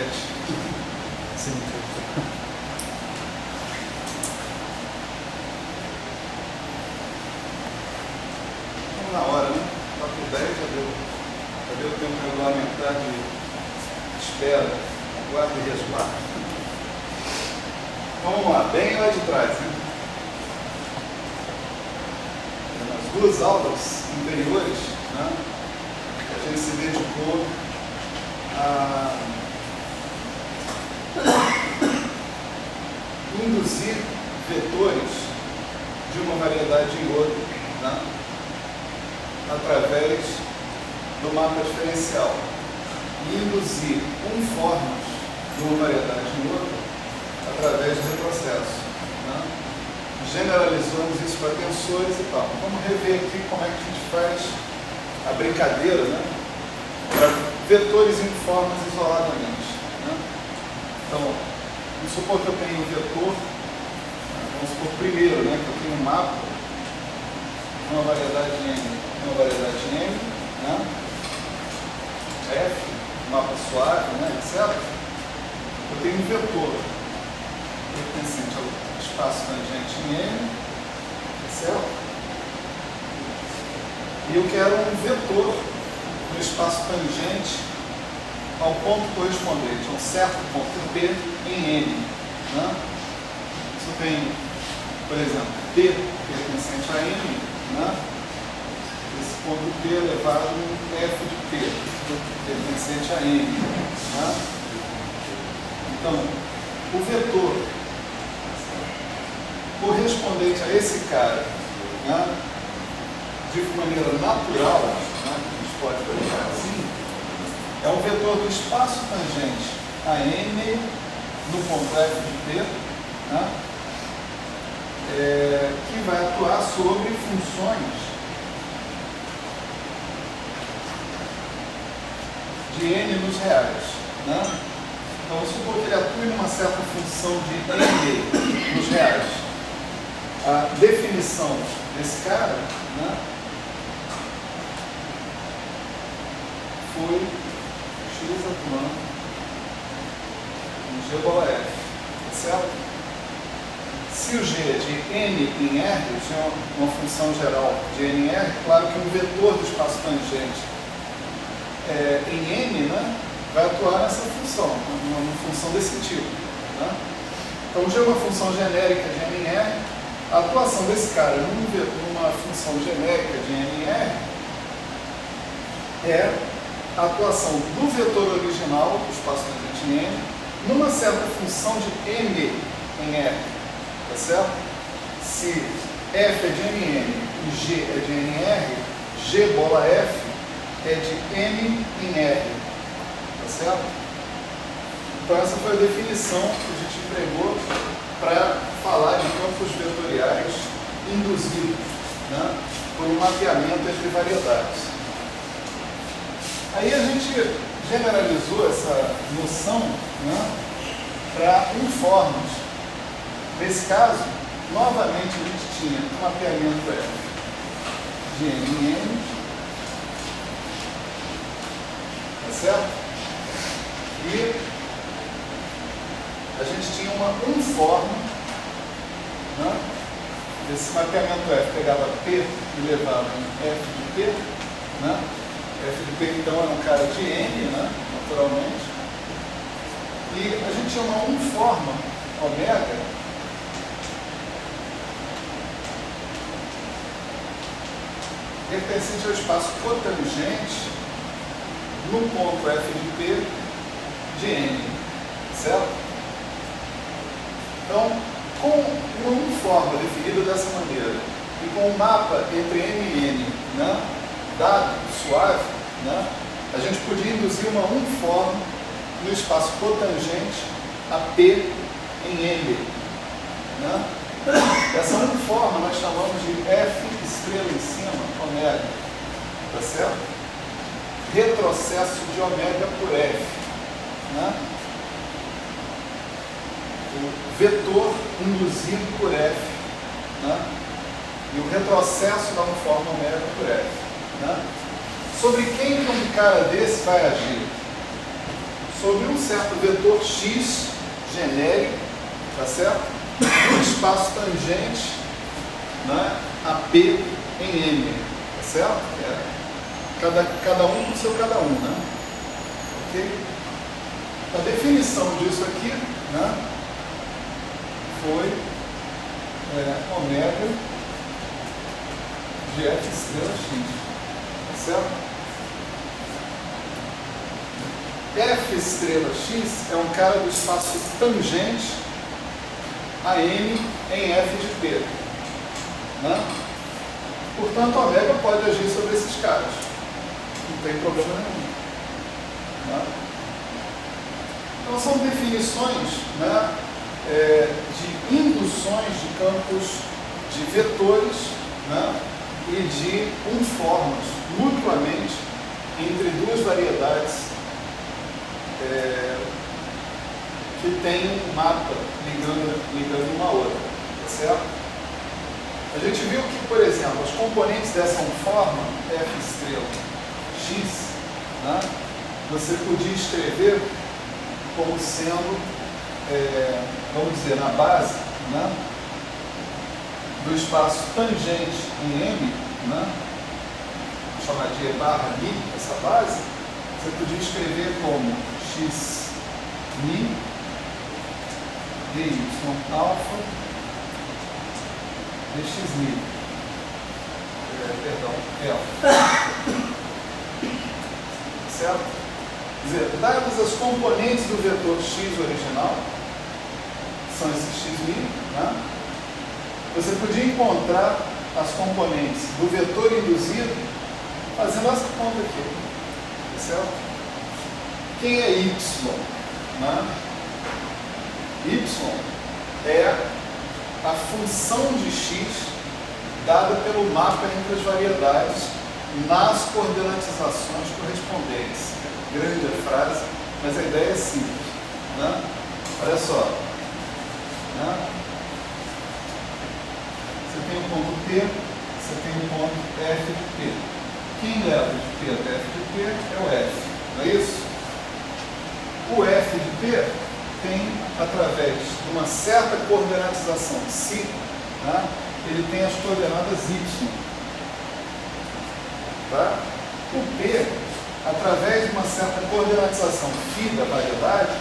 repete. Sim. Vamos na hora, né? 4h10 já deu. Já deu tempo regulamentar de espera, aguarda e resguarda. Vamos lá, bem lá de trás, né? Nas duas aulas anteriores, né, a gente se dedicou a induzir vetores de uma variedade em outra, né, através do mapa diferencial. E induzir formas de uma variedade em outra através do retrocesso. Né? Generalizamos isso para tensores e tal. Vamos rever aqui como é que a gente faz a brincadeira, né, para vetores em formas isoladamente. Né? Então, vamos supor que eu tenho um vetor, vamos supor primeiro, né, que eu tenho um mapa, uma variedade N, né? F, mapa suave, né, etc. Eu tenho um vetor pertencente ao espaço tangente em N, certo? E eu quero um vetor no espaço tangente ao ponto correspondente, a um certo ponto P em N. Né? Se eu tenho, por exemplo, P pertencente a N, né? Esse ponto P é elevado em F de P pertencente a N. Né? Então, o vetor correspondente a esse cara, né, de maneira natural, né, que a gente pode colocar assim, é um vetor do espaço tangente a N no ponto F de P, né, que vai atuar sobre funções de N nos reais. Né? Então, vamos supor que ele atue numa certa função de N nos reais. A definição desse cara, né, foi x atuando em G bola F, certo? Se o G é de N em R, se é uma função geral de N em R, claro que um vetor do espaço tangente em N, né, vai atuar nessa função, uma função desse tipo. Né? Então, G é uma função genérica de N em R. A atuação desse cara numa função genérica de N em R é a atuação do vetor original, do espaço tangente em N, numa certa função de M em R. Tá certo? Se F é de N em N e G é de N em R, G bola F é de N em R. Tá certo? Então, essa foi a definição que a gente empregou para falar de campos vetoriais induzidos, né, por um mapeamento entre variedades. Aí a gente generalizou essa noção, né, para informes. Nesse caso, novamente a gente tinha um mapeamento F de N em N, tá certo? E a gente tinha uma uniforme, né? Esse mapeamento F pegava P e levava em F de P, né? F de P então era um cara de N, né, naturalmente, e a gente tinha uma uniforme ômega pertencente ao espaço cotangente no ponto F de P de N, certo? Então, com uma uniforme definida dessa maneira e com um mapa entre M e N, né, dado, suave, né, a gente podia induzir uma uniforme no espaço cotangente a P em N. Né? Essa uniforme nós chamamos de F estrela em cima, ômega. Tá certo? Retrocesso de ômega por F. Né? O vetor induzido por F, né? E o retrocesso da uniforme ômega por F. Né? Sobre quem que um cara desse vai agir? sobre um certo vetor x genérico, tá certo? Um espaço tangente, né, a P em M, tá certo? Cada um com seu cada um, né? Ok? A definição disso aqui, né, foi ômega de f estrela x, tá certo? F estrela x é um cara do espaço tangente a M em f de P, né? Portanto, ômega pode agir sobre esses caras, não tem problema nenhum, né? Então são definições, né, de induções de campos de vetores, né, e de unformas mutuamente entre duas variedades que tem um mapa ligando uma a outra, tá certo? A gente viu que, por exemplo, as componentes dessa unforma, F estrela x, né, você podia escrever como sendo, vamos dizer, na base, né, do espaço tangente em M, né, vou chamar de E barra mi, essa base, você podia escrever como x mi dy alfa dx mi, perdão, certo? Quer dizer, dadas as componentes do vetor x original, são esses x mi, né, você podia encontrar as componentes do vetor induzido fazendo essa conta aqui, certo? Quem é y? Né? Y é a função de x dada pelo mapa entre as variedades nas coordenatizações correspondentes. Grande a frase, mas a ideia é simples, né? Olha só, né? Você tem um ponto P, você tem um ponto F de P. Quem leva de P até F de P é o F, não é isso? O F de P tem, através de uma certa coordenatização psi, né, ele tem as coordenadas y. Tá? O P, através de uma certa coordenatização φ da variedade,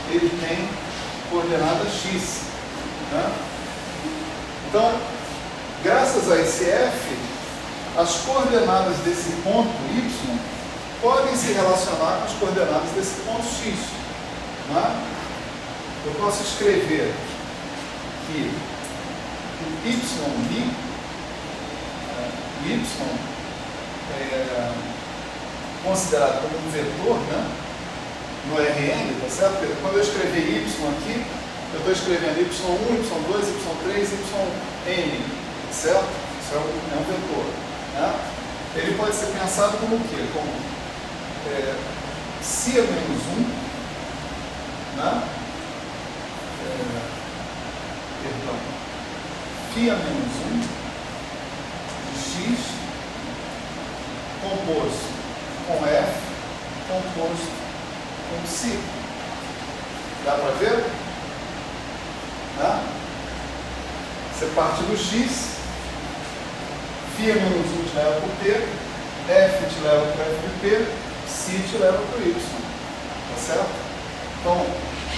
ele tem coordenada x. Né? Então, graças a esse F, as coordenadas desse ponto y podem se relacionar com as coordenadas desse ponto x. Né? Eu posso escrever que o y é considerado como um vetor, né, no Rn, tá certo? Porque quando eu escrever y aqui, eu estou escrevendo y1, y2, y3, yn, certo? Isso é um vetor. Né? Ele pode ser pensado como o quê? Como φ menos 1, né? Φ menos 1 de x composto com F composto com psi. Dá para ver? Né? Você parte do x, φ menos 1 te leva para o P, F te leva para o F de P, psi te leva para o y. Tá certo? Então,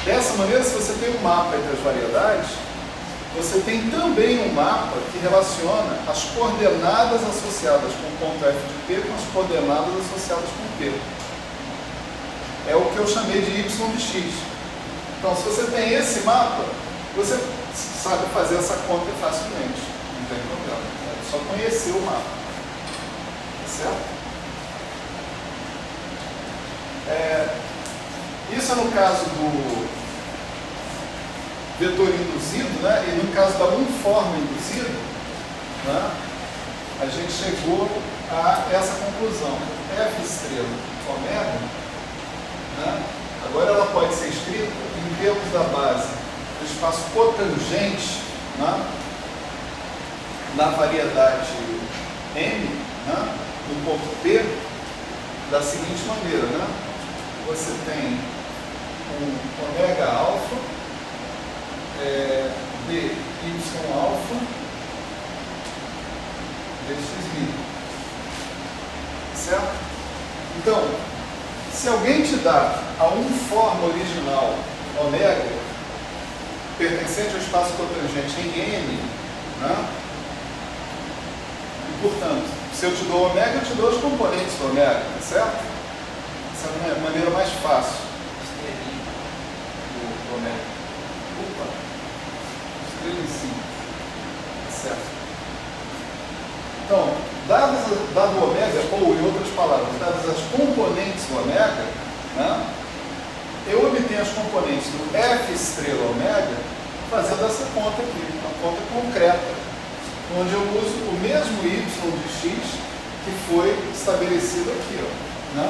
dessa maneira, se você tem um mapa entre as variedades, você tem também um mapa que relaciona as coordenadas associadas com o ponto F de P com as coordenadas associadas com P. É o que eu chamei de y de x. Então, se você tem esse mapa, você sabe fazer essa conta facilmente. Não tem problema. É só conhecer o mapa. Tá certo? Isso é no caso do vetor induzido, né? E no caso da unforma induzida, né, a gente chegou a essa conclusão. F estrela ômega, né, agora ela pode ser escrita em termos da base do espaço cotangente, né, na variedade M, né, do ponto P, da seguinte maneira, né? Você tem com ômega alfa, dy alfa, dx', certo? Então, se alguém te dá a forma original ômega, pertencente ao espaço cotangente em N, né? E, portanto, se eu te dou ômega, eu te dou os componentes do ômega, certo? Essa é a maneira mais fácil. Estrelinha do ômega. Opa! Estrela em cima. Certo? Então, dado o ômega, ou em outras palavras, dadas as componentes do ômega, né, eu obtenho as componentes do F estrela ômega fazendo essa conta aqui, uma conta concreta, onde eu uso o mesmo y de x que foi estabelecido aqui, ó, né?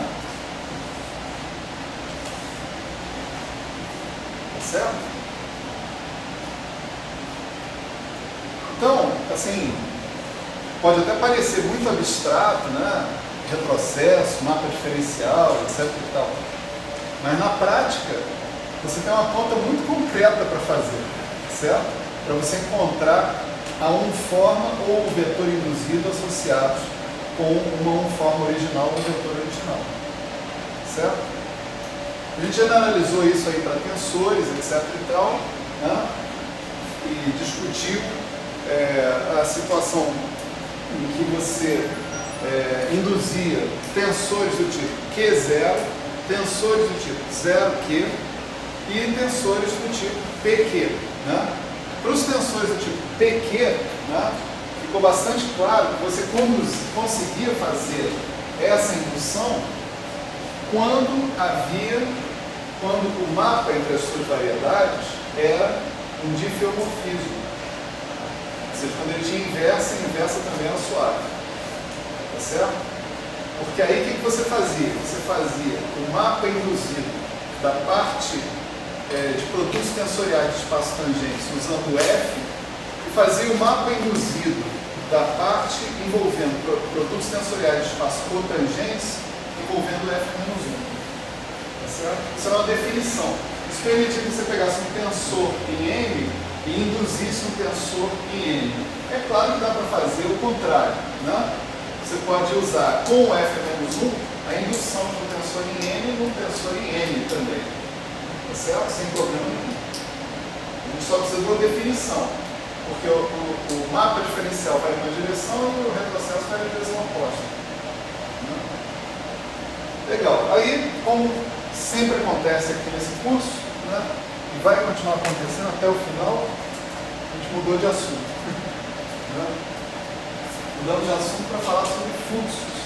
Tá certo? Então, assim, pode até parecer muito abstrato, né? Retrocesso, mapa diferencial, etc e tal. Mas na prática, você tem uma conta muito concreta para fazer, certo? Para você encontrar a forma ou o vetor induzido associados com uma forma original ou um vetor original, certo? A gente já analisou isso aí para tensores, etc e tal, né? E discutiu a situação em que você induzia tensores do tipo Q0, tensores do tipo 0Q e tensores do tipo PQ. Né? Para os tensores do tipo PQ, né, ficou bastante claro que você conseguia fazer essa indução quando o mapa entre as suas variedades era um difeomorfismo. Ou seja, quando ele tinha inversa, a inversa também era suave. Tá certo? Porque aí o que você fazia? Você fazia o mapa induzido da parte de produtos tensoriais de espaço tangentes usando o F e fazia o mapa induzido da parte envolvendo produtos tensoriais de espaço cotangentes envolvendo o F-1. Tá certo? Isso é uma definição. Isso permitia que você pegasse um tensor em M e induzisse um tensor em N. É claro que dá para fazer o contrário, né? Você pode usar com o F-1 a indução de um tensor em N e um tensor em N também. Tá certo? Sem problema nenhum. A gente só precisa de uma definição. Porque o mapa diferencial vai em uma direção e o retrocesso vai em direção oposta. Legal. Aí, como sempre acontece aqui nesse curso, né, e vai continuar acontecendo até o final, a gente mudou de assunto. Né? Mudamos de assunto para falar sobre fluxos.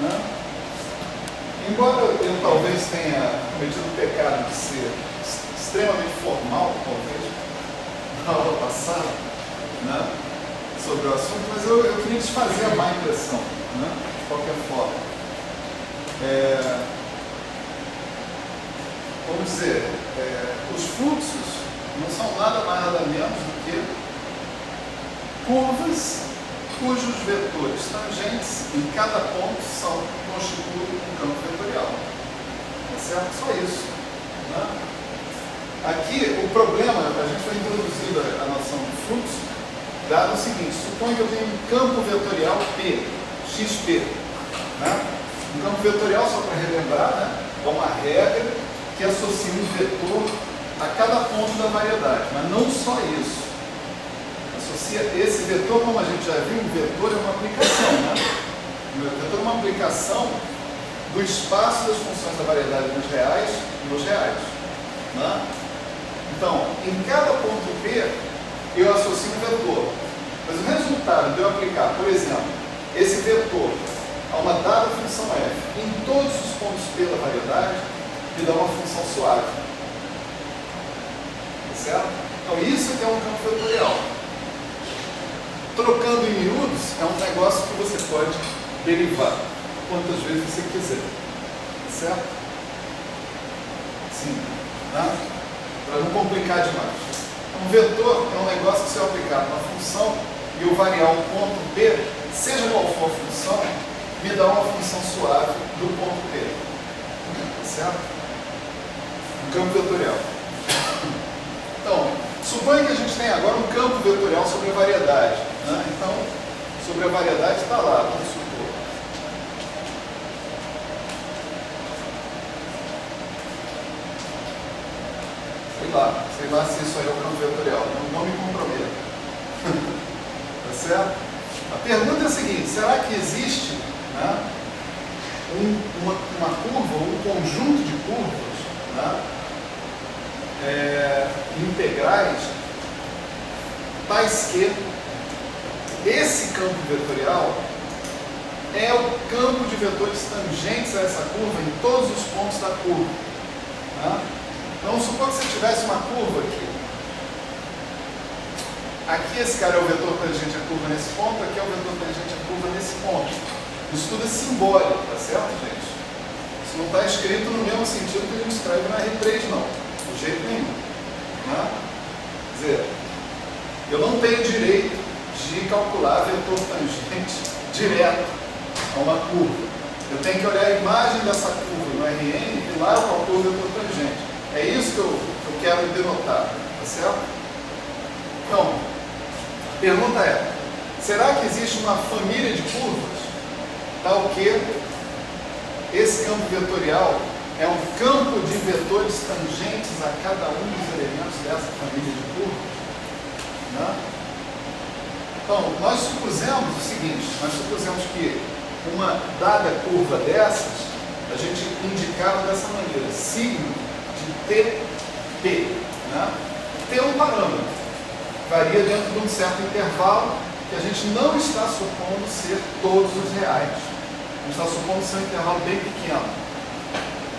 Né? Embora eu talvez tenha cometido o pecado de ser extremamente formal, talvez, na aula passada, né, sobre o assunto, mas eu queria desfazer a má impressão, né, de qualquer forma. Vamos dizer, os fluxos não são nada mais nada menos do que curvas cujos vetores tangentes em cada ponto constituem um campo vetorial. Tá certo? Só isso. Né? Aqui, o problema, a gente foi introduzindo a noção de fluxo, dado o seguinte: suponha que eu tenho um campo vetorial P, XP. Né? Um campo vetorial, só para relembrar, né, é uma regra que associa um vetor a cada ponto da variedade, mas não só isso. Associa esse vetor, como a gente já viu, um vetor é uma aplicação, né? Um vetor é uma aplicação do espaço das funções da variedade nos reais e nos reais. Né? Então, em cada ponto P, eu associo um vetor. Mas o resultado de eu aplicar, por exemplo, esse vetor a uma dada função f em todos os pontos P da variedade, me dá uma função suave. Certo? Então, isso que é um campo vetorial. Trocando em miúdos, é um negócio que você pode derivar quantas vezes você quiser. Certo? Sim. Né? Para não complicar demais. Um vetor é um negócio que se eu aplicar uma função e eu variar um ponto P, seja qual for a função, me dá uma função suave do ponto P. Certo? um campo vetorial. Então, suponha que a gente tem agora um campo vetorial sobre a variedade, né? Então, sobre a variedade está lá, vamos supor. Sei lá se isso aí é o campo vetorial, não me comprometo. Tá certo? A pergunta é a seguinte: será que existe, né, uma curva, um conjunto de curvas, né, integrais, tais que esse campo vetorial é o campo de vetores tangentes a essa curva em todos os pontos da curva, né? Então, supor que você tivesse uma curva aqui. Aqui esse cara é o vetor tangente à curva nesse ponto, aqui é o vetor tangente à curva nesse ponto. Isso tudo é simbólico, tá certo, gente? Isso não está escrito no mesmo sentido que a gente escreve na R3, não. De jeito nenhum. Né? Quer dizer, eu não tenho direito de calcular vetor tangente direto a uma curva. Eu tenho que olhar a imagem dessa curva no RN e lá eu calculo o vetor tangente. É isso que eu quero denotar, tá certo? Então, a pergunta é: será que existe uma família de curvas tal que esse campo vetorial é um campo de vetores tangentes a cada um dos elementos dessa família de curvas? Né? Então, nós supusemos o seguinte: nós supusemos que uma dada curva dessas, a gente indicava dessa maneira: sigma de TP. Né? T é um parâmetro, varia dentro de um certo intervalo que a gente não está supondo ser todos os reais. A gente está supondo ser um intervalo bem pequeno,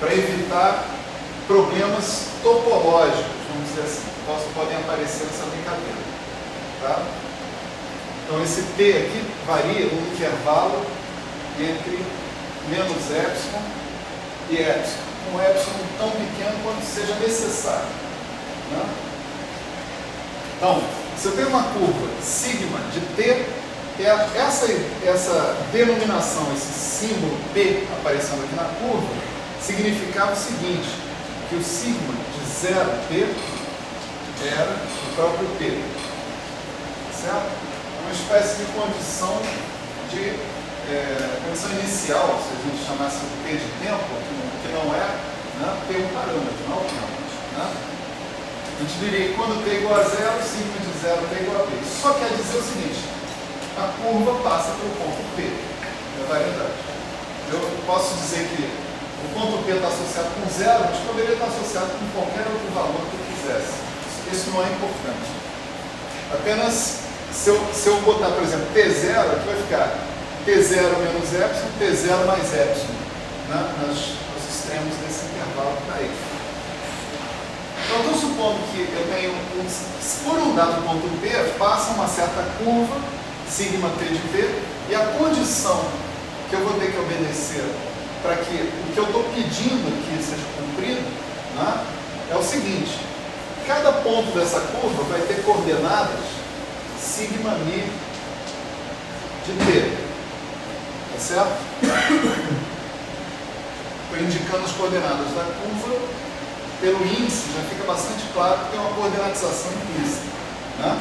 para evitar problemas topológicos, vamos dizer assim, que podem aparecer nessa brincadeira. Tá? Então esse T aqui varia no intervalo entre menos epsilon e epsilon, um epsilon tão pequeno quanto seja necessário. Né? Então, se eu tenho uma curva sigma de T, essa denominação, esse símbolo P aparecendo aqui na curva, significava o seguinte: que o sigma de 0P era o próprio P. Certo? Uma espécie de condição condição inicial, se a gente chamasse o T de tempo, que não é, né, P é um parâmetro, não é o tempo. Né? A gente diria que quando T é igual a 0, sigma de 0 T é igual a P. Só quer dizer o seguinte: a curva passa pelo ponto P, da variedade. Eu posso dizer que o ponto P está associado com 0, mas poderia estar associado com qualquer outro valor que eu quisesse. Isso não é importante. Apenas, se eu botar, por exemplo, T0, aqui vai ficar T0 menos epsilon, T0 mais epsilon, né, nos extremos desse intervalo que está aí. Então, eu estou supondo que eu tenho, por um dado ponto P, passa uma certa curva, sigma T de P, e a condição que eu vou ter que obedecer para que o que eu estou pedindo aqui seja cumprido, né, é o seguinte: cada ponto dessa curva vai ter coordenadas sigma mi de T. Tá certo? Estou indicando as coordenadas da curva pelo índice, já fica bastante claro que tem uma coordenatização implícita. Né?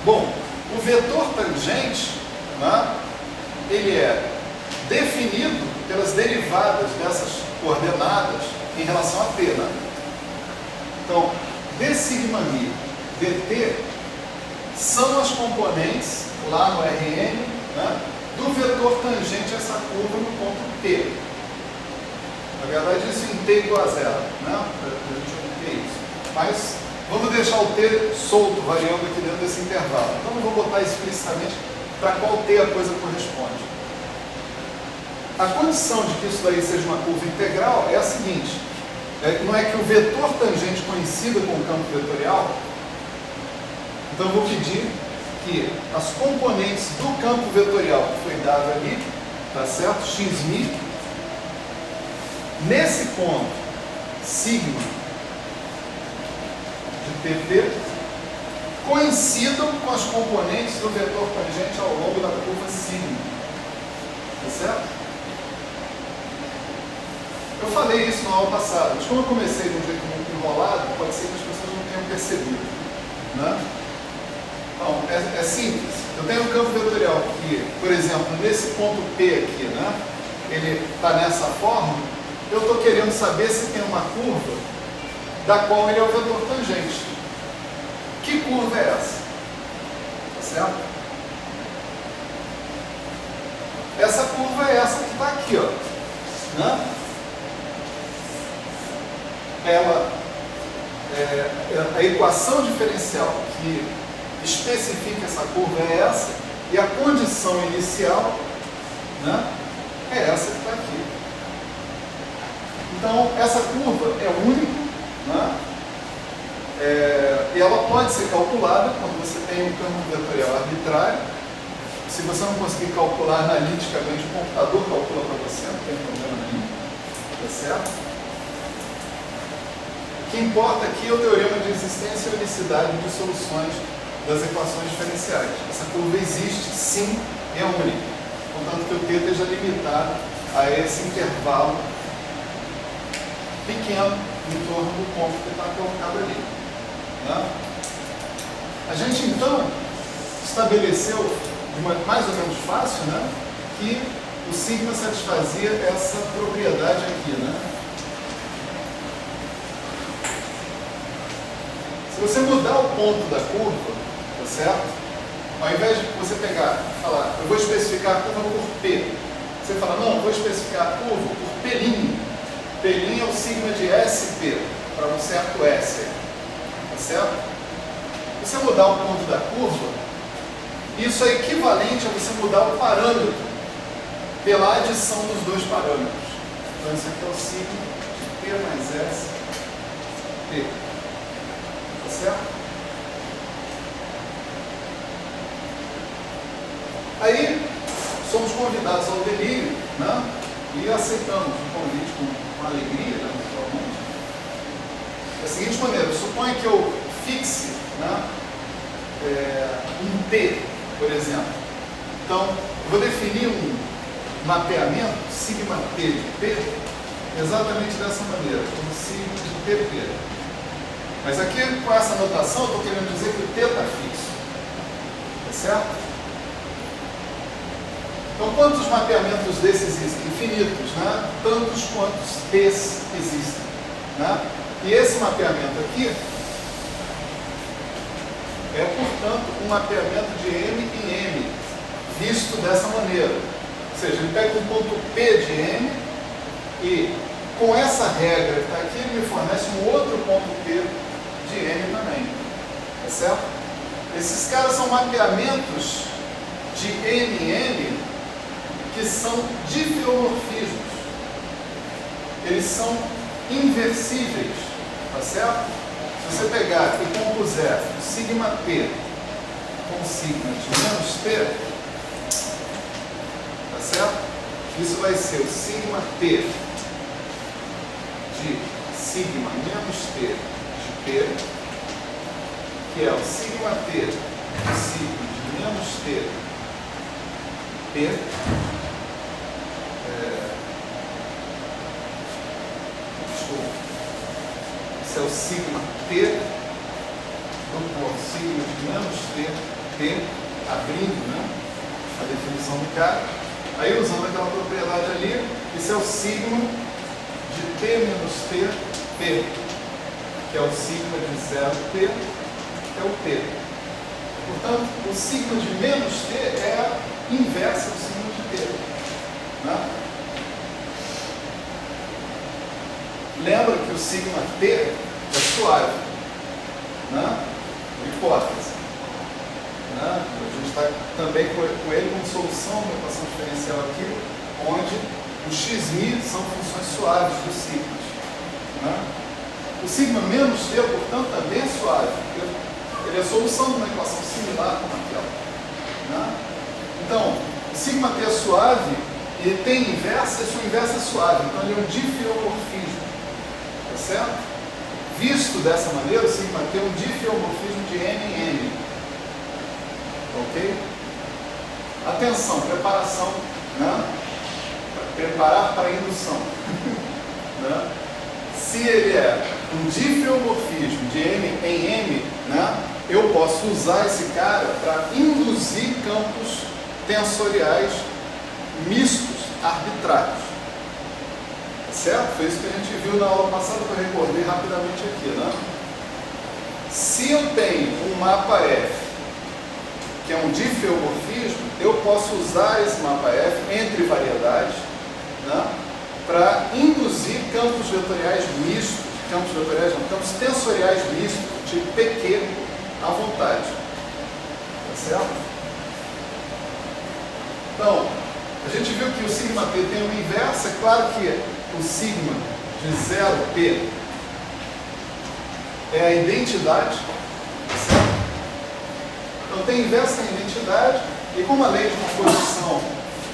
Bom, o vetor tangente, né, ele é definido pelas derivadas dessas coordenadas em relação a t. Né? Então, d sigma mi dt são as componentes lá no Rn, né, do vetor tangente a essa curva no ponto P. Na verdade, isso em T igual a 0, né? Para a gente obter isso. Mas vamos deixar o T solto, variando aqui dentro desse intervalo. Então, não vou botar explicitamente para qual T a coisa corresponde. A condição de que isso daí seja uma curva integral é a seguinte: não é que o vetor tangente coincida com o campo vetorial. Então, eu vou pedir que as componentes do campo vetorial que foi dado ali, tá certo? Xmi, nesse ponto, sigma de pp, coincidam com as componentes do vetor tangente ao longo da curva sigma. Tá certo? Eu falei isso na aula passada, mas como eu comecei de um jeito muito enrolado, pode ser que as pessoas não tenham percebido. Né? Então, é simples. Eu tenho um campo vetorial que, por exemplo, nesse ponto P aqui, né? Ele está nessa forma, eu estou querendo saber se tem uma curva da qual ele é o vetor tangente. Que curva é essa? Tá certo? Essa curva é essa que está aqui, ó. Né? A equação diferencial que especifica essa curva é essa, e a condição inicial, né, é essa que está aqui. Então, essa curva é única, né, e ela pode ser calculada quando você tem um campo vetorial arbitrário. Se você não conseguir calcular analiticamente, o computador calcula para você, não tem problema nenhum, tá certo? O que importa aqui é o teorema de existência e unicidade de soluções das equações diferenciais. Essa curva existe, sim, e é única, contanto que o t esteja limitado a esse intervalo pequeno em torno do ponto que está colocado ali. Né? A gente, então, estabeleceu, de uma mais ou menos fácil, né, que o sigma satisfazia essa propriedade aqui. Né? Se você mudar o ponto da curva, tá certo? Ao invés de você pegar e falar, eu vou especificar a curva por P, você fala, não, eu vou especificar a curva por P'. P' é o sigma de SP, para um certo S, tá certo? Se você mudar o ponto da curva, isso é equivalente a você mudar o parâmetro pela adição dos dois parâmetros. Então, esse aqui é o sigma de P mais S, P. Tá certo? Aí, somos convidados ao delírio, né? E aceitamos o convite com alegria, né, naturalmente. Da seguinte maneira, suponha que eu fixe, né, um T, por exemplo. Então, eu vou definir um mapeamento, sigma T de P, exatamente dessa maneira, como sigma de TP. Mas aqui, com essa notação, eu estou querendo dizer que o T está fixo. Tá certo? Então, quantos mapeamentos desses existem? Infinitos, né? Tantos quantos T's existem. Né? E esse mapeamento aqui é, portanto, um mapeamento de M em M, visto dessa maneira. Ou seja, ele pega um ponto P de M e, com essa regra que está aqui, ele me fornece um outro ponto P de M também. Tá certo? Esses caras são mapeamentos de M em M que são difeomorfismos. Eles são inversíveis, tá certo? Se você pegar e compuser o sigma T com sigma de menos T, tá certo? Isso vai ser o sigma T de sigma menos T de P, que é o sigma T de sigma de menos T P, esse é o sigma T do ponto sigma de menos T, abrindo, né, a definição do cara. Aí, usando aquela propriedade ali, esse é o sigma de T menos T, P, que é o sigma de 0T, que é o P. Portanto, o sigma de menos T é a inversa do sigma de T. Né? Lembra que o sigma T é suave, né? Hipótese. Né? A gente está também com ele como solução da equação diferencial aqui, onde os xmi são funções suaves dos sigmas. Né? O sigma menos T, portanto, também é suave. Ele é a solução de uma equação similar como aquela. Né? Então, o sigma T é suave e ele tem inversa, e sua inversa é suave. Então, ele é um difeomorfismo. Tá certo? Visto dessa maneira, o sigma T é um difeomorfismo de M em M. Ok? Atenção, preparação, né? Preparar para a indução. né? Se ele é um difeomorfismo de M em M, né? Eu posso usar esse cara para induzir campos tensoriais mistos, arbitrários. Certo? Foi isso que a gente viu na aula passada, que eu recordei rapidamente aqui, né? Se eu tenho um mapa F, que é um difeomorfismo, eu posso usar esse mapa F entre variedades, né, para induzir campos vetoriais mistos, campos tensoriais mistos, tipo PQ, à vontade. Tá certo? Então, a gente viu que o sigma P tem uma inversa. É claro que o sigma de 0P é a identidade, certo? Então tem inversa na identidade, e como a lei de composição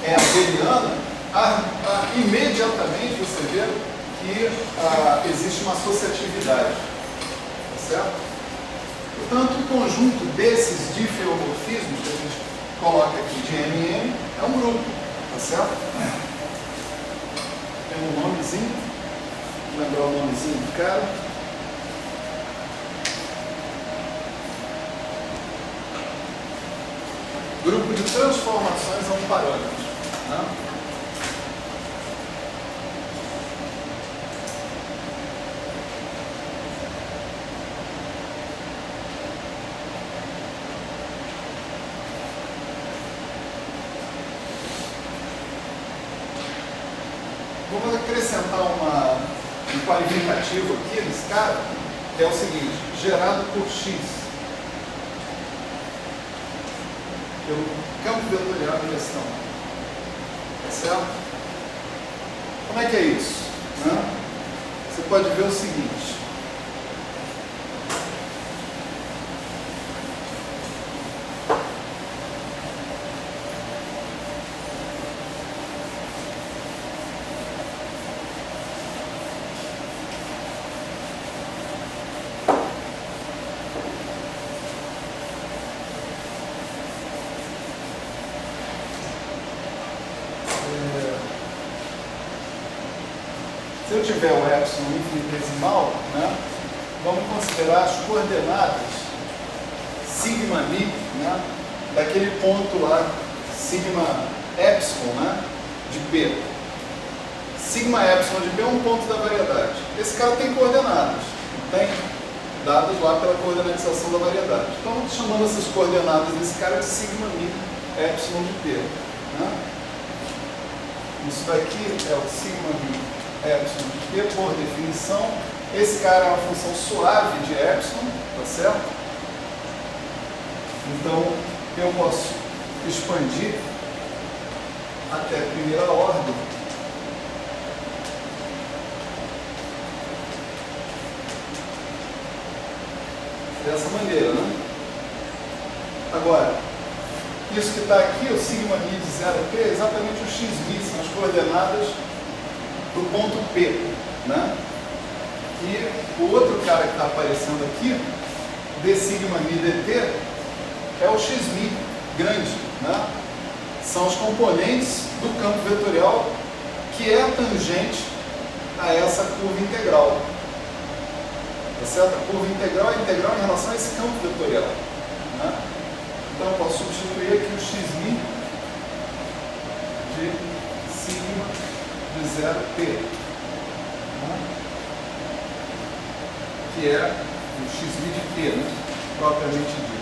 é abeliana, imediatamente você vê que existe uma associatividade, tá certo? Portanto, o conjunto desses difeomorfismos que a gente coloca aqui de M em M é um grupo, tá certo? Tem um nomezinho, vou lembrar o nomezinho do cara. Grupo de transformações a um parâmetro, né? Vamos acrescentar um qualificativo aqui nesse cara, que é o seguinte: gerado por X, pelo campo vetorial em questão. Tá certo? Como é que é isso? Né? Você pode ver o seguinte. Se eu tiver o epsilon infinitesimal, né, vamos considerar as coordenadas sigma mi, né, daquele ponto lá, sigma epsilon, né, de P. Sigma epsilon de P é um ponto da variedade. Esse cara tem coordenadas, não tem? Dadas lá pela coordenatização da variedade. Então, estamos chamando essas coordenadas desse cara de sigma mi epsilon de P. Né? Isso daqui é o sigma mi epsilon de P, por definição. Esse cara é uma função suave de epsilon, tá certo? Então, eu posso expandir até a primeira ordem dessa maneira, né? Agora, isso que está aqui, o sigma mi de 0P, é exatamente o xmi, são as coordenadas do ponto P, né? E o outro cara que está aparecendo aqui, d sigma mi dt, é o xmi grande, né? São os componentes do campo vetorial que é tangente a essa curva integral. Tá certo? A curva integral é integral em relação a esse campo vetorial, né? Então eu posso substituir aqui o xmi de sigma de 0P, né? Que é o xmi de P, né? Propriamente dito.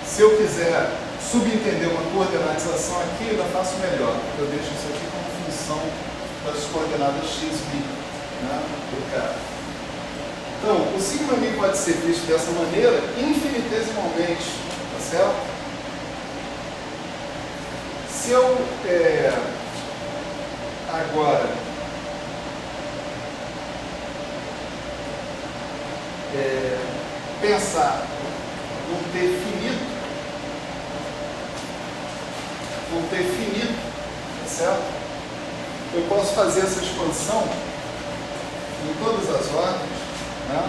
Se eu quiser subentender uma coordenatização aqui, eu ainda faço melhor. Eu deixo isso aqui como função das coordenadas xmi, né, do cara. Então, o sigma mi pode ser visto dessa maneira infinitesimalmente, tá certo? Se eu agora pensar num T finito, tá certo? Eu posso fazer essa expansão em todas as ordens, né?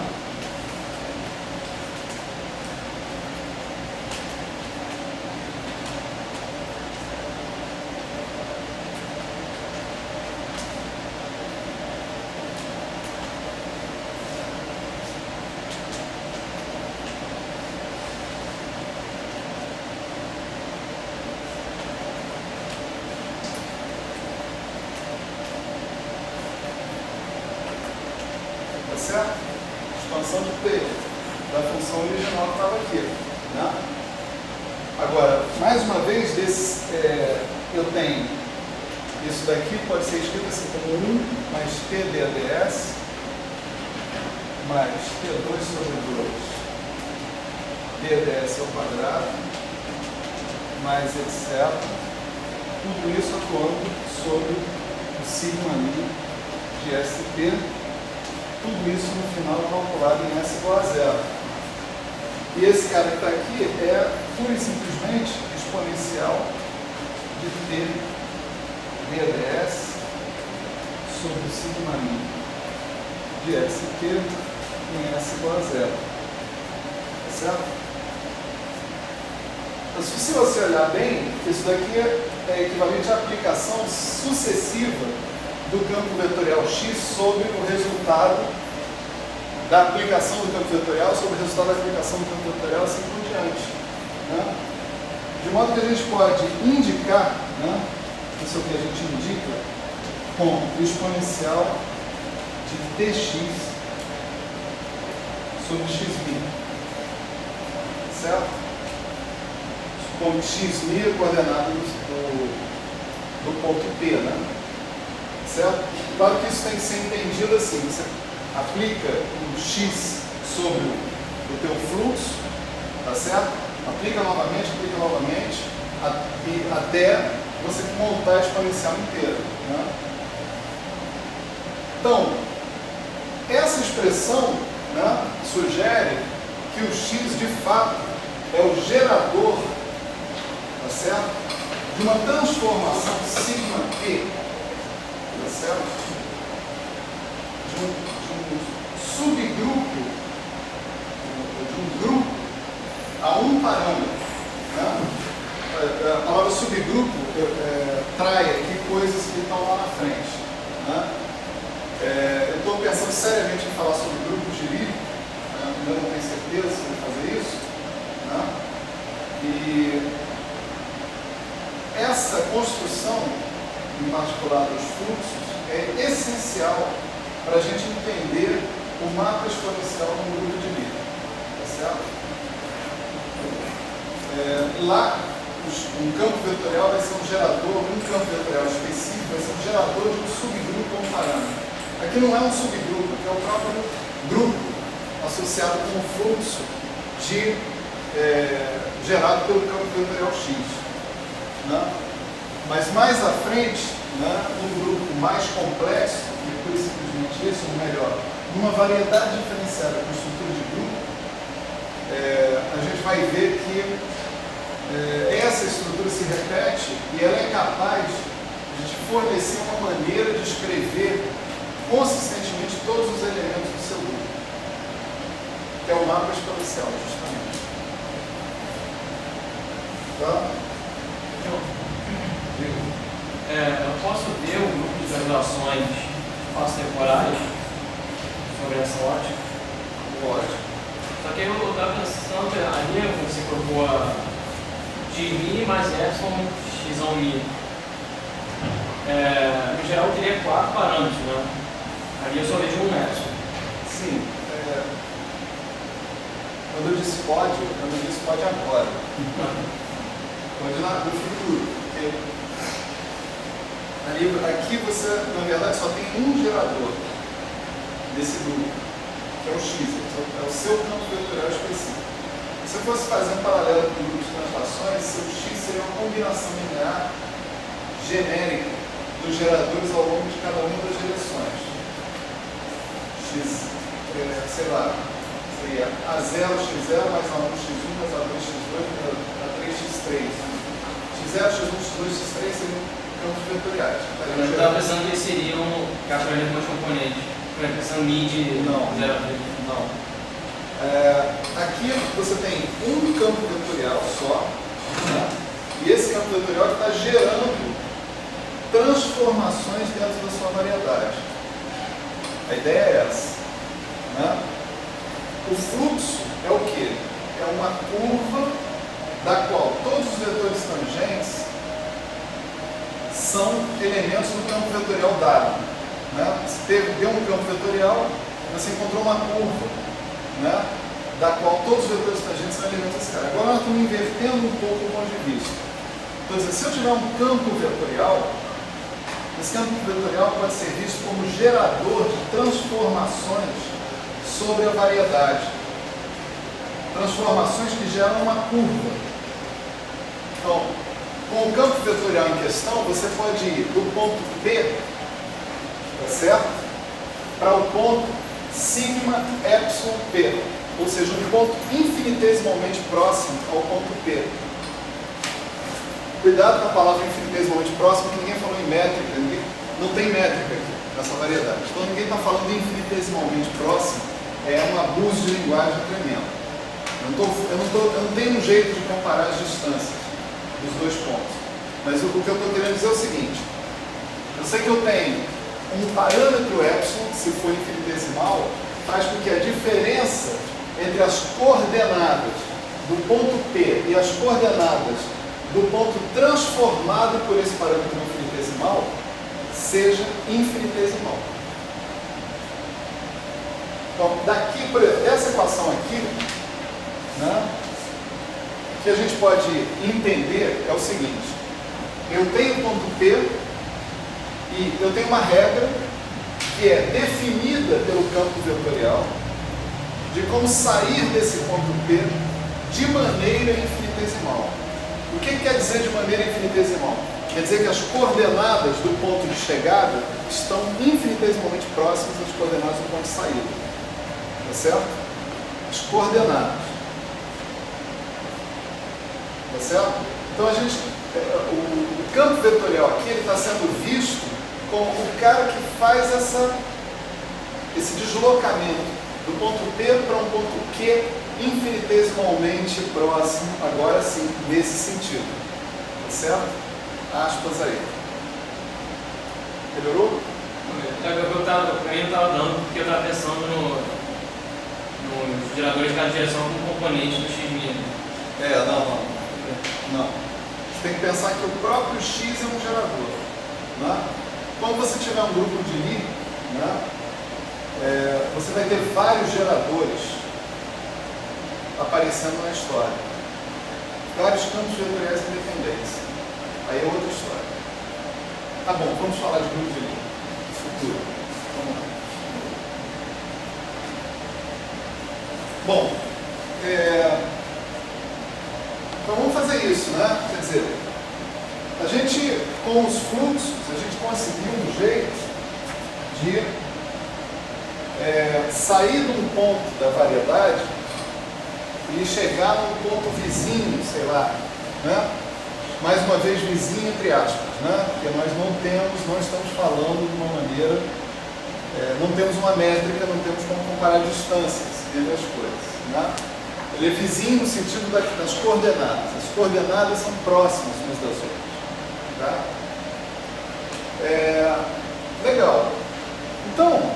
expansão de T da função original que estava aqui. Né? Agora, mais uma vez, eu tenho isso daqui, pode ser escrito assim como 1 mais T dAds mais T2 sobre 2 dAds ao quadrado mais etc. Tudo isso atuando sobre o sigma μ de ST, tudo isso no final calculado em S igual a zero. E esse cara que está aqui é pura e simplesmente exponencial de T dAds sobre o sigma μ de ST em S igual a zero. Tá certo? Se você olhar bem, isso daqui é equivalente à aplicação sucessiva do campo vetorial X sobre o resultado da aplicação do campo vetorial, sobre o resultado da aplicação do campo vetorial, assim por diante. Né? De modo que a gente pode indicar, né, isso é o que a gente indica, com o exponencial de Tx sobre xμ. Certo? Com xμ é coordenada do ponto P, né? Certo? Claro que isso tem que ser entendido assim, você aplica o x sobre o teu fluxo, tá certo? Aplica novamente, e até você montar a exponencial inteira, né? Então, essa expressão, né, sugere que o x de fato é o gerador, tá certo? De uma transformação sigma P, tá certo? De um subgrupo, de um grupo a um parâmetro, né? A palavra subgrupo trai aqui coisas que estão lá na frente, né? Eu estou pensando seriamente em falar sobre grupos de Lie, ainda não tenho certeza se vou fazer isso, né? E essa construção, em particular dos fluxos, é essencial para a gente entender o mapa exponencial no grupo de Lie, tá certo? Lá, um campo vetorial vai ser um gerador, um campo vetorial específico vai ser um gerador de um subgrupo ou um parâmetro. Aqui não é um subgrupo, aqui é o próprio grupo associado com o fluxo gerado pelo campo vetorial X. Né? Mas mais à frente, né, um grupo mais complexo, e por simplesmente isso, ou melhor, numa variedade diferenciada com estrutura de grupo, a gente vai ver que essa estrutura se repete e ela é capaz de te fornecer uma maneira de escrever consistentemente todos os elementos do seu grupo, que é o mapa exponencial, justamente. Tá? Eu posso ver o grupo de relações espaço-temporais sobre essa ótica? Pode. Só que eu estava pensando, ali você colocou de μ mais epsilon x μ. No geral, eu teria 4 parâmetros, né? Ali eu só vejo um epsilon. Sim. Quando eu disse pode agora. Pode lá no futuro. Porque aqui você, na verdade, só tem um gerador desse grupo, que é o x, é o seu campo vetorial específico. Se eu fosse fazer um paralelo com o grupo de translações, seu x seria uma combinação linear genérica dos geradores ao longo de cada uma das direções. X, sei lá, seria A0, X0, mais A1, X1, mais A2, X2, mais A3, X3. X0, X1, X2, X3 seriam campos vetoriais. Eu estava pensando que eles seriam capturados mais componentes. Eu estava pensando mid Não. 0. Não. Aqui você tem um campo vetorial só, né? E esse campo vetorial está gerando transformações dentro da sua variedade. A ideia é essa, né? O fluxo é o quê? É uma curva da qual todos os vetores tangentes são elementos do campo vetorial dado, né? Você deu um campo vetorial, você encontrou uma curva né, da qual todos os vetores tangentes são elementos desse cara. Agora nós estamos invertendo um pouco o ponto de vista. Então, se eu tiver um campo vetorial, esse campo vetorial pode ser visto como gerador de transformações sobre a variedade. Transformações que geram uma curva. Então, com o campo vetorial em questão, você pode ir do ponto P, tá certo? Para o ponto sigma epsilon P, ou seja, um ponto infinitesimalmente próximo ao ponto P. Cuidado com a palavra infinitesimalmente próximo, que ninguém falou em métrica, não tem métrica aqui nessa variedade. Então ninguém está falando de infinitesimalmente próximo, é um abuso de linguagem tremendo. Eu não tenho um jeito de comparar as distâncias dos dois pontos. Mas o que eu estou querendo dizer é o seguinte: eu sei que eu tenho um parâmetro epsilon, se for infinitesimal, faz com que a diferença entre as coordenadas do ponto P e as coordenadas do ponto transformado por esse parâmetro infinitesimal seja infinitesimal. Então, daqui para essa equação aqui, né, o que a gente pode entender é o seguinte: eu tenho um ponto P e eu tenho uma regra que é definida pelo campo vetorial de como sair desse ponto P de maneira infinitesimal. O que quer dizer de maneira infinitesimal? Quer dizer que as coordenadas do ponto de chegada estão infinitesimalmente próximas das coordenadas do ponto de saída. Tá certo? As coordenadas. Tá certo? Então o campo vetorial aqui está sendo visto como o cara que faz esse deslocamento do ponto P para um ponto Q infinitesimalmente próximo, agora sim, nesse sentido. Tá certo? Aspas aí. Melhorou? Eu estava dando, porque eu estava pensando nos geradores de cada direção como componente do x-min. Não. Você tem que pensar que o próprio x é um gerador. Né? Quando você tiver um grupo de Lie, né, você vai ter vários geradores aparecendo na história. Vários campos vetoriais independentes. Aí é outra história. Tá bom, vamos falar de grupo de Lie. Futuro. Vamos lá. Bom, então vamos fazer isso, né? Quer dizer, a gente, com os fluxos, a gente conseguiu um jeito de sair de um ponto da variedade e chegar num ponto vizinho, sei lá, né? Mais uma vez vizinho entre aspas, né? Porque nós não estamos falando de uma maneira, não temos uma métrica, não temos como comparar distâncias entre as coisas, né? Ele é vizinho no sentido das coordenadas. As coordenadas são próximas umas das outras, tá? Legal. Então,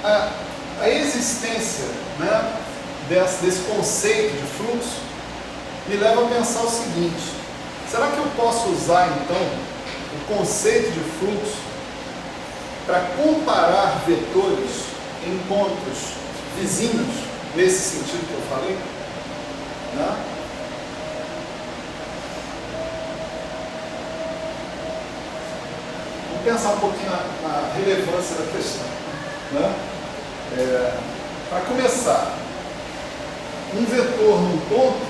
a existência, né, desse conceito de fluxo me leva a pensar o seguinte: será que eu posso usar então o conceito de fluxo para comparar vetores em pontos vizinhos nesse sentido que eu falei? Né? Vamos pensar um pouquinho na relevância da questão, né? Para começar, um vetor num ponto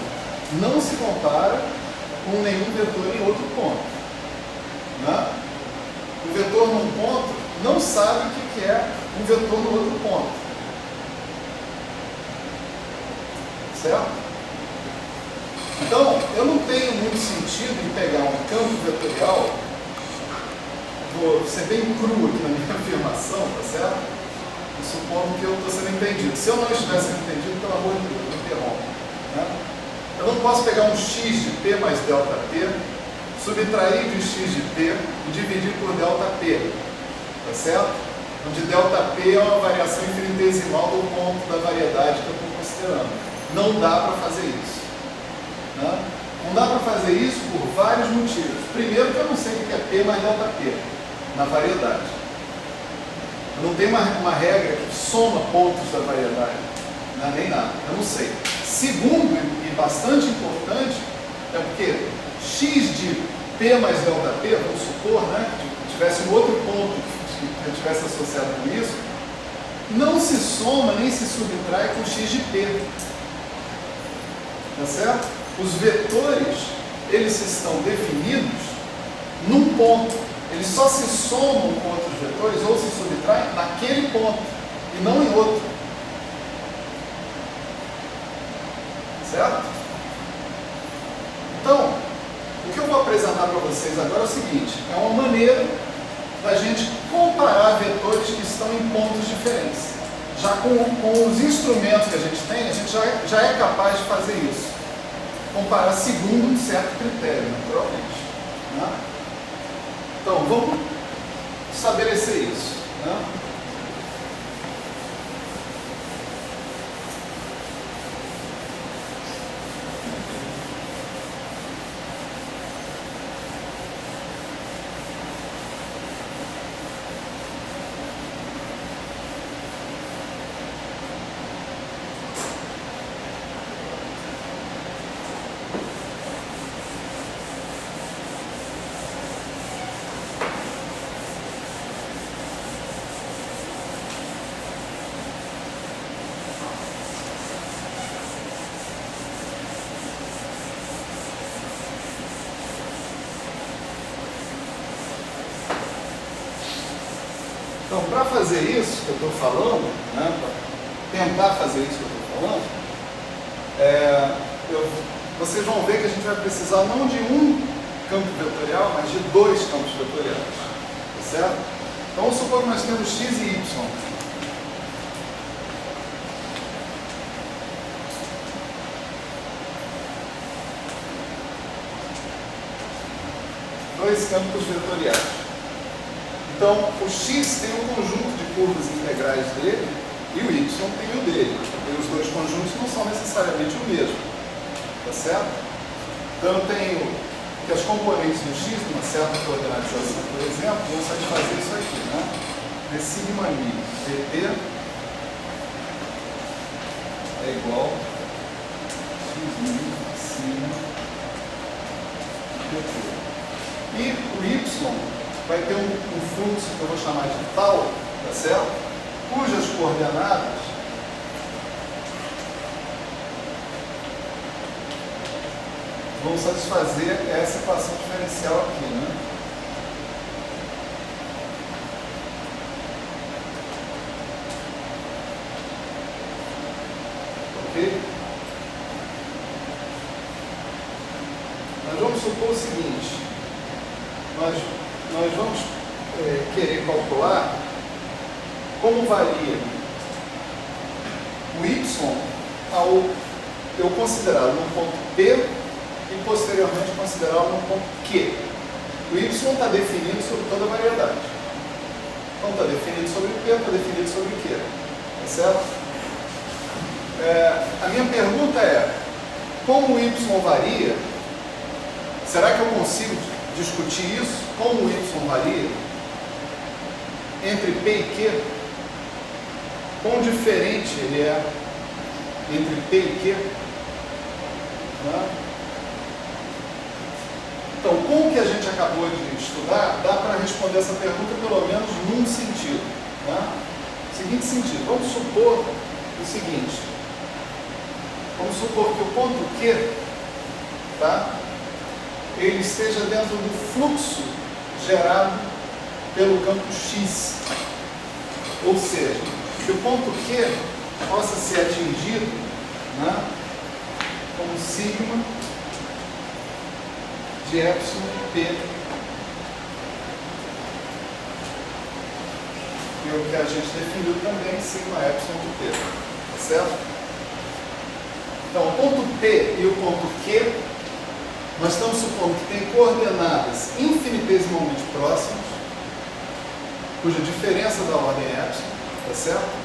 não se compara com nenhum vetor em outro ponto, né? O vetor num ponto não sabe o que é um vetor no outro ponto, certo? Então, eu não tenho muito sentido em pegar um campo vetorial, vou ser bem cru aqui na minha afirmação, tá certo? Supondo que eu estou sendo entendido. Se eu não estiver sendo entendido, pelo amor de Deus, me interrompa, né? Eu não posso pegar um x de p mais delta p, subtrair de x de p e dividir por delta p, tá certo? Onde delta p é uma variação infinitesimal do ponto da variedade que eu estou considerando. Não dá para fazer isso, né? Não dá para fazer isso por vários motivos. Primeiro, que eu não sei o que é p mais delta p na variedade. Eu não tenho uma regra que soma pontos da variedade, né? não é nem nada, eu não sei. Segundo, e bastante importante, é porque x de P mais ΔP, vamos supor, né, que tivesse um outro ponto que tivesse associado com isso, não se soma nem se subtrai com x de P. Tá certo? Os vetores, eles estão definidos num ponto. Eles só se somam com outros vetores ou se subtraem naquele ponto e não em outro. Certo? Então, o que eu vou apresentar para vocês agora é o seguinte: é uma maneira da gente comparar vetores que estão em pontos diferentes. Já com os instrumentos que a gente tem, a gente já é capaz de fazer isso. Comparar segundo um certo critério, naturalmente. Né? Então, vamos estabelecer isso. Né? Então, para fazer isso que eu estou falando, né, para tentar fazer isso que eu estou falando, vocês vão ver que a gente vai precisar não de um campo vetorial, mas de dois campos vetoriais. Tá certo? Então, vamos supor que nós temos x e y. Dois campos vetoriais. Então, o x tem um conjunto de curvas integrais dele e o y tem o dele. E os dois conjuntos não são necessariamente o mesmo. Tá certo? Então, eu tenho que as componentes do x, numa certa coordenatização, por exemplo, vão satisfazer isso aqui, né? D sigma mi dt é igual a x mi sigma dt. E o y vai ter um fluxo que eu vou chamar de tal, tá certo? Cujas coordenadas vão satisfazer essa equação diferencial aqui, né? Ok? Nós vamos supor o seguinte: nós vamos querer calcular como varia o y ao eu considerá-lo no ponto P e posteriormente considerá-lo no ponto Q. O y está definido sobre toda a variedade. Então está definido sobre P, está definido sobre Q. Tá certo? A minha pergunta é: como o y varia? Será que eu consigo discutir isso? Como o y varia entre P e Q? Quão diferente ele é entre P e Q? Né? Então, com o que a gente acabou de estudar, dá para responder essa pergunta pelo menos num sentido. Né? Seguinte sentido: vamos supor o seguinte. Vamos supor que o ponto Q, tá, ele esteja dentro do fluxo gerado pelo campo X. Ou seja, que o ponto Q possa ser atingido, né, como sigma de epsilon P. E o que a gente definiu também, sigma epsilon de P. Tá certo? Então, o ponto P e o ponto Q, nós estamos supondo que tem coordenadas infinitesimalmente próximas, cuja diferença da ordem é epsilon, tá certo?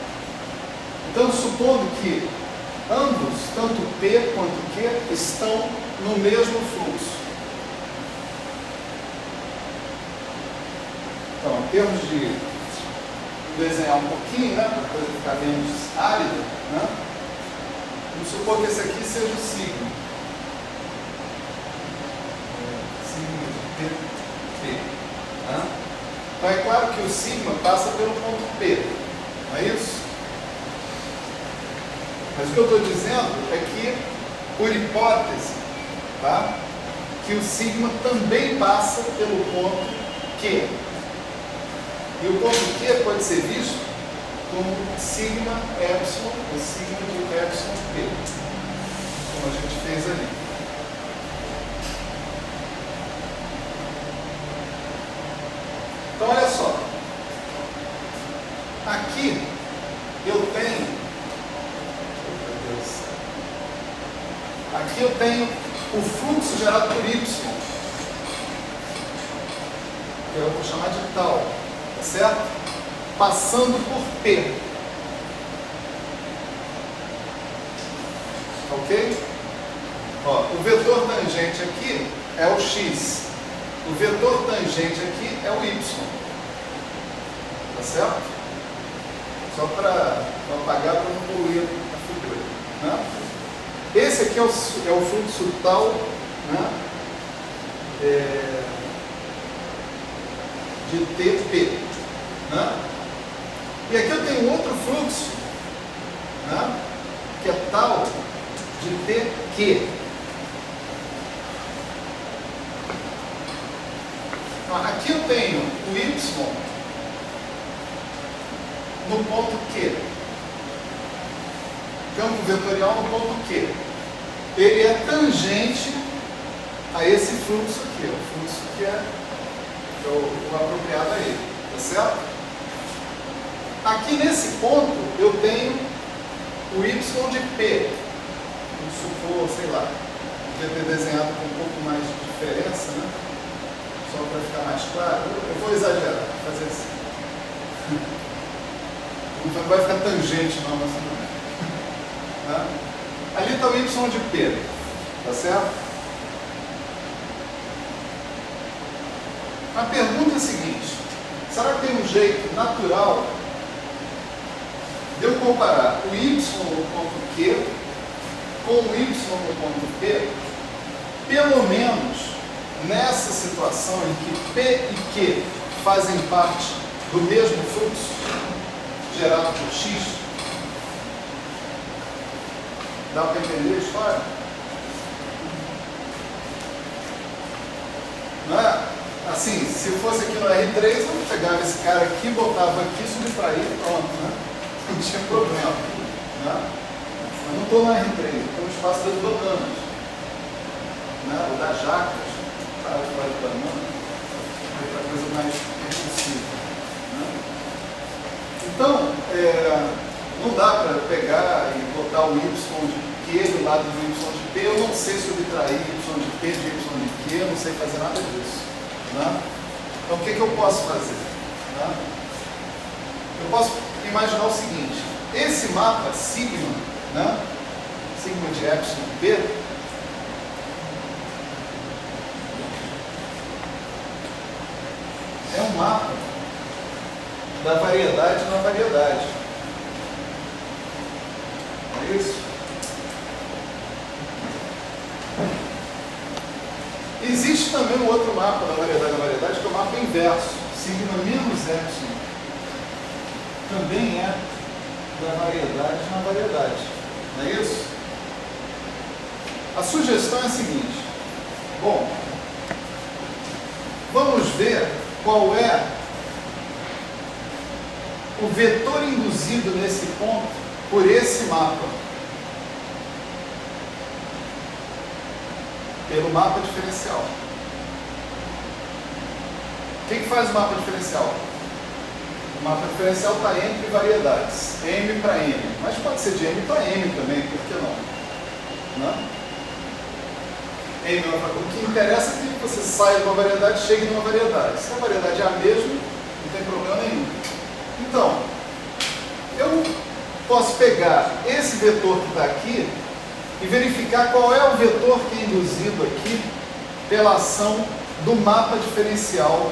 Então, supondo que ambos, tanto P quanto Q, estão no mesmo fluxo. Então, em termos de desenhar um pouquinho, né, para a coisa ficar menos árida, né, Vamos supor que esse aqui seja o sigma. Sigma de P. Tá? Então é claro que o sigma passa pelo ponto P, não é isso? Mas o que eu estou dizendo é que, por hipótese, tá? Que o sigma também passa pelo ponto Q. E o ponto Q pode ser visto como sigma epsilon, ou sigma de epsilon P, como a gente fez ali. Então, olha só. Aqui eu tenho... Aqui eu tenho o fluxo gerado por Y, que eu vou chamar de tal, tá certo? Passando por P. Ok? Ó, o vetor tangente aqui é o X. O vetor tangente aqui é o Y. Tá certo? Só para apagar, para não poluir a figura. Né? Esse aqui é o fluxo tal, né? De TP. Né? E aqui eu tenho outro fluxo, né? Que é tal de TQ. Então, aqui eu tenho o Y no ponto Q. Campo vetorial no ponto Q. Ele é tangente a esse fluxo aqui, o fluxo que é o apropriado a ele, tá certo? Aqui nesse ponto eu tenho o Y de P. Vamos supor, sei lá, podia ter desenhado com um pouco mais de diferença, né? Só para ficar mais claro. Eu vou exagerar, vou fazer assim. Não vai ficar tangente não, mas tudo bem. Tá? Ali está o Y de P, tá certo? A pergunta é a seguinte: será que tem um jeito natural de eu comparar o Y no ponto Q com o Y no ponto P, pelo menos nessa situação em que P e Q fazem parte do mesmo fluxo gerado por X? Dá para entender a história? Não é? Assim, se fosse aqui no R3, eu pegava esse cara aqui, botava aqui, subtraía e pronto, né? Não tinha problema. Né? Eu não estou no R3, estou no espaço das bananas. Né? O das jacas, para de banana, é outra coisa mais possível. Né? Então, não dá para pegar e botar o Y de Q do lado do Y de P. Eu não sei subtrair Y de P de Y de Q, eu não sei fazer nada disso. Né? Então, o que eu posso fazer? Né? Eu posso imaginar o seguinte: esse mapa sigma, né? Sigma de epsilon P, é um mapa da variedade na variedade. É isso? Existe também um outro mapa da variedade na variedade, que é o mapa inverso, sigma menos epsilon. Também é da variedade na variedade. Não é isso? A sugestão é a seguinte: bom, vamos ver qual é o vetor induzido nesse ponto por esse mapa, pelo mapa diferencial. O que faz o mapa diferencial? O mapa diferencial está entre variedades, M para N, mas pode ser de M para M também, por que não? Não? O que interessa é que você saia de uma variedade e chegue numa variedade. Se a variedade é a mesma, não tem problema nenhum. Então, eu posso pegar esse vetor que está aqui e verificar qual é o vetor que é induzido aqui pela ação do mapa diferencial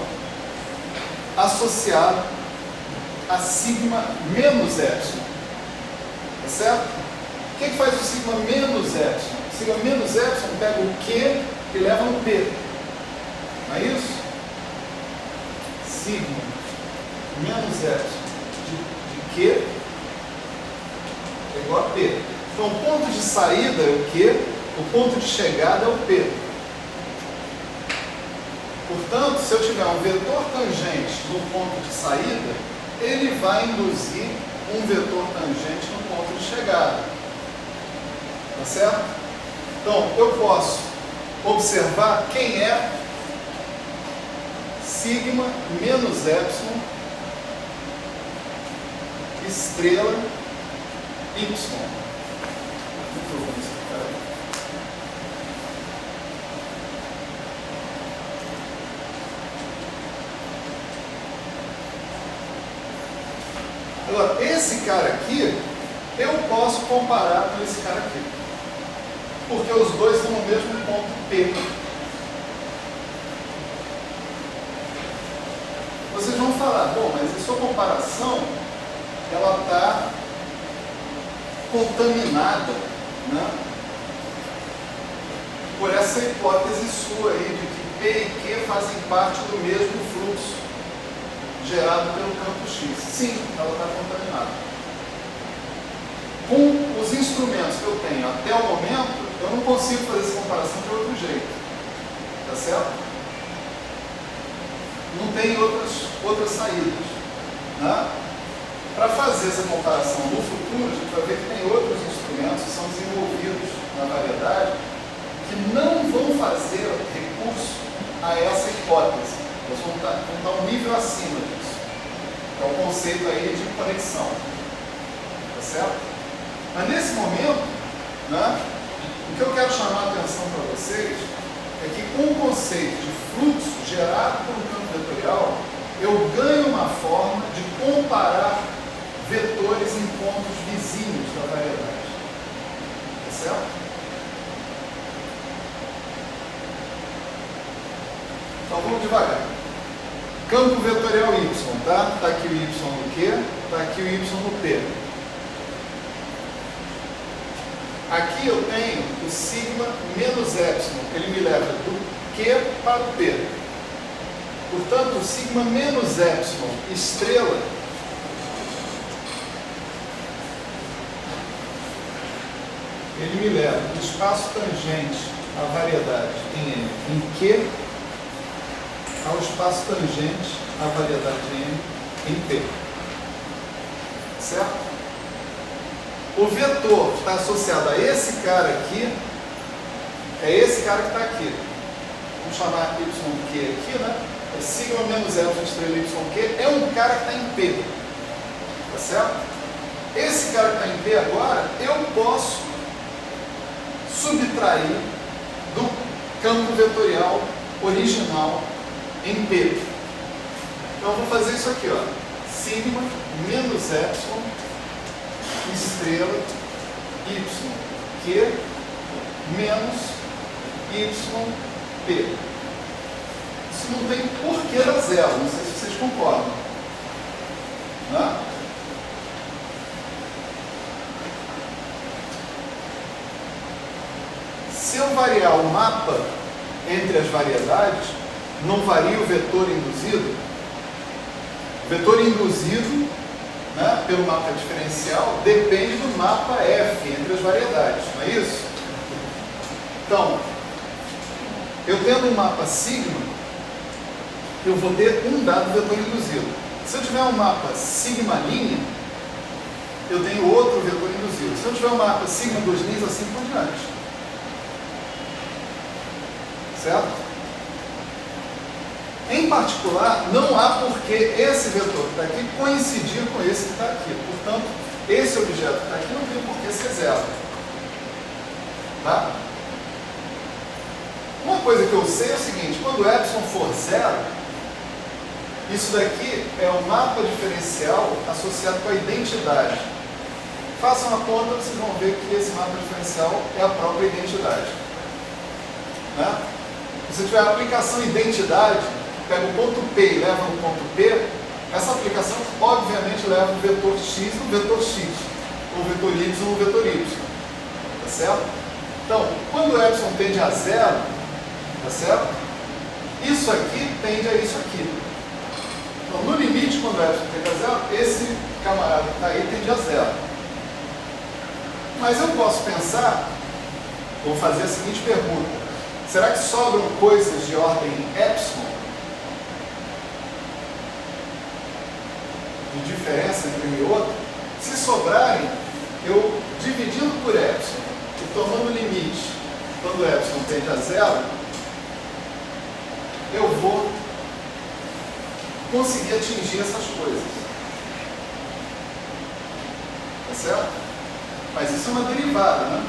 associado a sigma menos epsilon. Tá certo? O que faz o sigma menos epsilon? O sigma menos epsilon pega o Q e leva no P. Não é isso? Sigma menos epsilon de Q é igual a P. Então, o ponto de saída é o Q, o ponto de chegada é o P. Portanto, se eu tiver um vetor tangente no ponto de saída, ele vai induzir um vetor tangente no ponto de chegada. Tá certo? Então, eu posso observar quem é sigma menos epsilon estrela y. Muito bom isso, cara. Agora, esse cara aqui, eu posso comparar com esse cara aqui. Porque os dois estão no mesmo ponto P. Vocês vão falar, bom, mas a sua comparação, ela está contaminada, né, por essa hipótese sua aí de que P e Q fazem parte do mesmo fluxo gerado pelo campo X. Sim, ela está contaminada. Com os instrumentos que eu tenho até o momento, eu não consigo fazer essa comparação de outro jeito. Tá certo? Não tem outras saídas. Né? Para fazer essa comparação no futuro, a gente vai ver que tem outros instrumentos que são desenvolvidos na variedade que não vão fazer recurso a essa hipótese. Eles vão estar um nível acima disso. É o conceito aí de conexão. Tá certo? Mas nesse momento, né, o que eu quero chamar a atenção para vocês é que com o conceito de fluxo gerado por um campo vetorial, eu ganho uma forma de comparar vetores em pontos vizinhos da variedade. Tá certo? Então vamos devagar. Campo vetorial Y, tá? Está aqui o Y no Q, está aqui o Y no P. Aqui eu tenho o sigma menos epsilon, ele me leva do Q para o P. Portanto, o sigma menos epsilon estrela ele me leva do espaço tangente à variedade em M em Q ao espaço tangente à variedade M em P. Certo? O vetor que está associado a esse cara aqui é esse cara que está aqui. Vamos chamar YQ aqui, né? É sigma menos epsilon estrela YQ é um cara que está em P. Tá certo? Esse cara que está em P agora, eu posso subtrair do campo vetorial original em P. Então eu vou fazer isso aqui, ó. Sigma menos epsilon estrela YQ menos YP. Isso não tem porquê dar zero, não sei se vocês concordam. Né? Se eu variar o mapa entre as variedades, não varia o vetor induzido? O vetor induzido, né, pelo mapa diferencial depende do mapa F entre as variedades, não é isso? Então, eu tendo um mapa sigma, eu vou ter um dado vetor induzido. Se eu tiver um mapa sigma linha, eu tenho outro vetor induzido. Se eu tiver um mapa sigma 2 linhas, assim por diante. Certo? Em particular, não há por que esse vetor que está aqui coincidir com esse que está aqui. Portanto, esse objeto que está aqui não tem por que ser zero. Tá? Uma coisa que eu sei é o seguinte, quando o epsilon for zero, isso daqui é o mapa diferencial associado com a identidade. Façam a conta, vocês vão ver que esse mapa diferencial é a própria identidade. Né? Se tiver a aplicação identidade, pega o ponto P e leva no ponto P, essa aplicação obviamente leva o vetor X no vetor X, ou o vetor Y no vetor Y. epsilon tende a zero, tá certo? Isso aqui tende a isso aqui. Então, no limite, quando o epsilon tende a zero, esse camarada que está aí tende a zero. Mas eu posso pensar, vou fazer a seguinte pergunta: será que sobram coisas de ordem epsilon? De diferença entre um e outro? Se sobrarem, eu dividindo por epsilon e tomando o limite, quando o epsilon tende a zero, eu vou conseguir atingir essas coisas. Tá certo? Mas isso é uma derivada, né?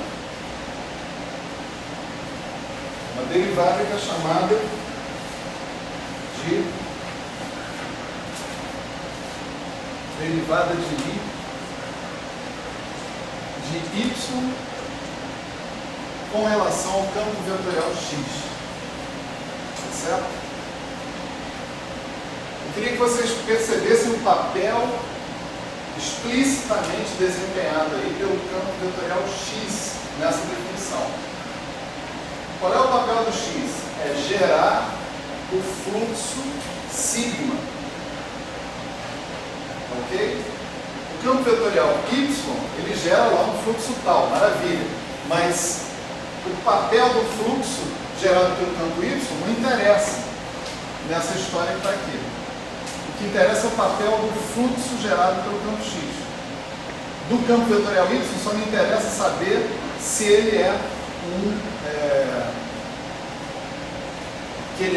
Uma derivada que é chamada de derivada de y com relação ao campo vetorial x. Tá certo? Eu queria que vocês percebessem o papel explicitamente desempenhado aí pelo campo vetorial x nessa definição. Qual é o papel do x? É gerar o fluxo sigma. Ok? O campo vetorial y, ele gera lá um fluxo tal, maravilha. Mas o papel do fluxo gerado pelo campo y não interessa nessa história que está aqui. O que interessa é o papel do fluxo gerado pelo campo x. Do campo vetorial y só me interessa saber se ele é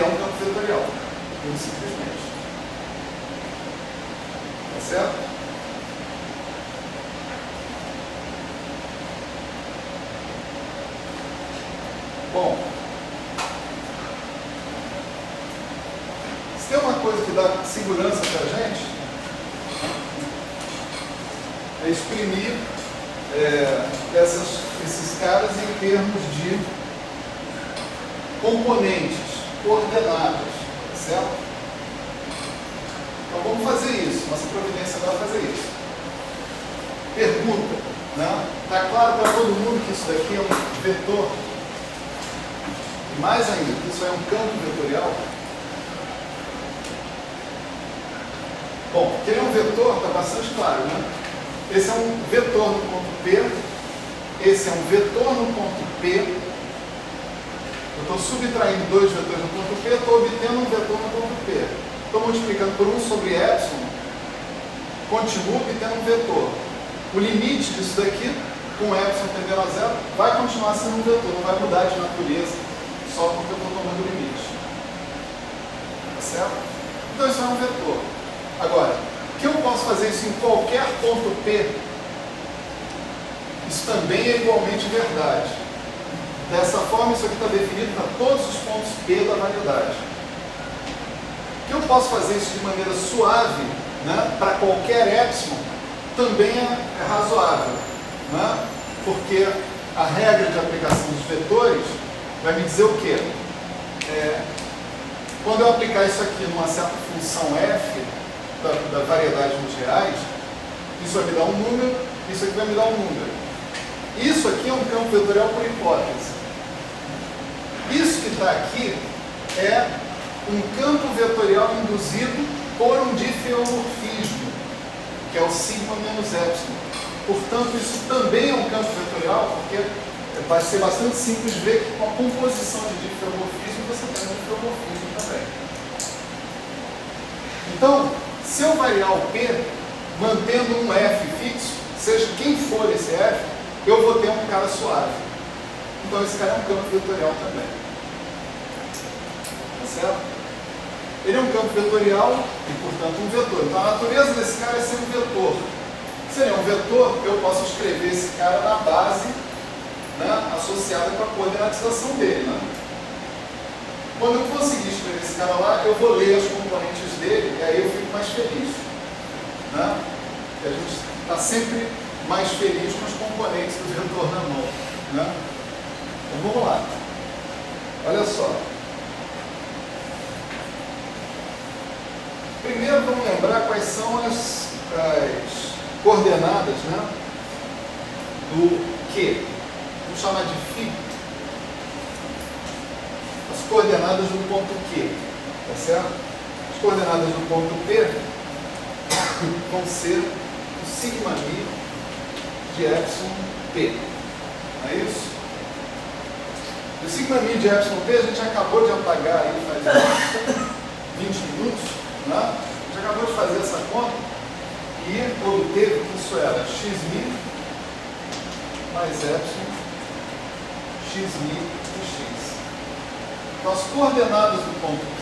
um campo vetorial. Simplesmente. Tá certo? Bom, se tem uma coisa que dá segurança para a gente, é exprimir esses caras em termos de componentes, coordenadas, tá certo? Então vamos fazer isso, nossa providência vai fazer isso. Pergunta, né? Está claro para todo mundo que isso daqui é um vetor? Mais ainda, que isso é um campo vetorial? Bom, que ele é um vetor, está bastante claro, né? Esse é um vetor no ponto P, esse é um vetor no ponto P. Eu estou subtraindo dois vetores no ponto P, estou obtendo um vetor no ponto P. Estou multiplicando por 1 sobre epsilon, continuo obtendo um vetor. O limite disso daqui, com epsilon tendendo a zero, vai continuar sendo um vetor, não vai mudar de natureza, só porque eu estou tomando o limite. Tá certo? Então isso é um vetor. Agora, que eu posso fazer isso em qualquer ponto P, isso também é igualmente verdade. Dessa forma, isso aqui está definido para todos os pontos P da variedade. Que eu posso fazer isso de maneira suave, né, para qualquer epsilon, também é razoável, né, porque a regra de aplicação dos vetores vai me dizer o quê? Quando eu aplicar isso aqui numa certa função f da variedade dos reais, isso vai me dar um número, isso aqui vai me dar um número. Isso aqui é um campo vetorial por hipótese. Isso que está aqui é um campo vetorial induzido por um difeomorfismo, que é o sigma menos epsilon. Portanto, isso também é um campo vetorial, porque vai ser bastante simples ver que com a composição de difeomorfismo você tem um difeomorfismo também. Então, se eu variar o P, mantendo um F fixo, seja quem for esse F, eu vou ter um cara suave. Então esse cara é um campo vetorial também. Tá certo? Ele é um campo vetorial e, portanto, um vetor. Então a natureza desse cara é ser um vetor. Se ele é um vetor, eu posso escrever esse cara na base, né, associada com a coordenatização dele. Né? Quando eu conseguir escrever esse cara lá, eu vou ler as componentes dele e aí eu fico mais feliz. Né? E a gente está sempre mais feliz com os componentes do vetor na mão. Né? Então vamos lá. Olha só. Primeiro vamos lembrar quais são as coordenadas, né, do Q. Vamos chamar de φ. as coordenadas do ponto Q, tá certo? As coordenadas do ponto P vão ser o sigma mi de epsilon P, não é isso? O sigma mi de epsilon P a gente acabou de apagar aí faz uns 20 minutos, né? A gente acabou de fazer essa conta e obteve que isso era x mi mais epsilon x mi de x. Então as coordenadas do ponto Q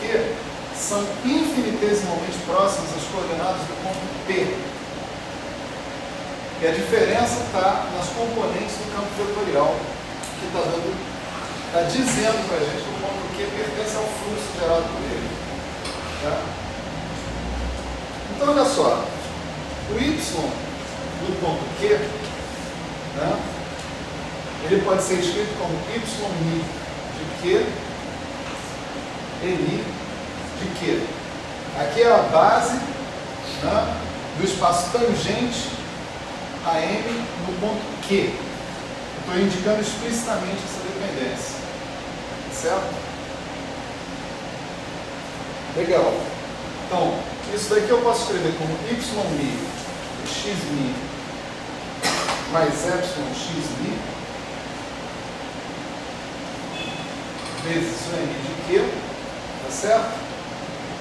são infinitesimalmente próximas às coordenadas do ponto P. E a diferença está nas componentes do campo vetorial, que está dizendo para a gente que o ponto Q pertence ao fluxo gerado por ele. Tá? Então, olha só, o y do ponto Q, né, ele pode ser escrito como y mi de Q e mi de Q. Aqui é a base, né, do espaço tangente a M no ponto Q. Estou indicando explicitamente essa dependência. Certo? Legal. Então, isso daqui eu posso escrever como y mi x mi mais epsilon x mi vezes o m de Q, tá certo?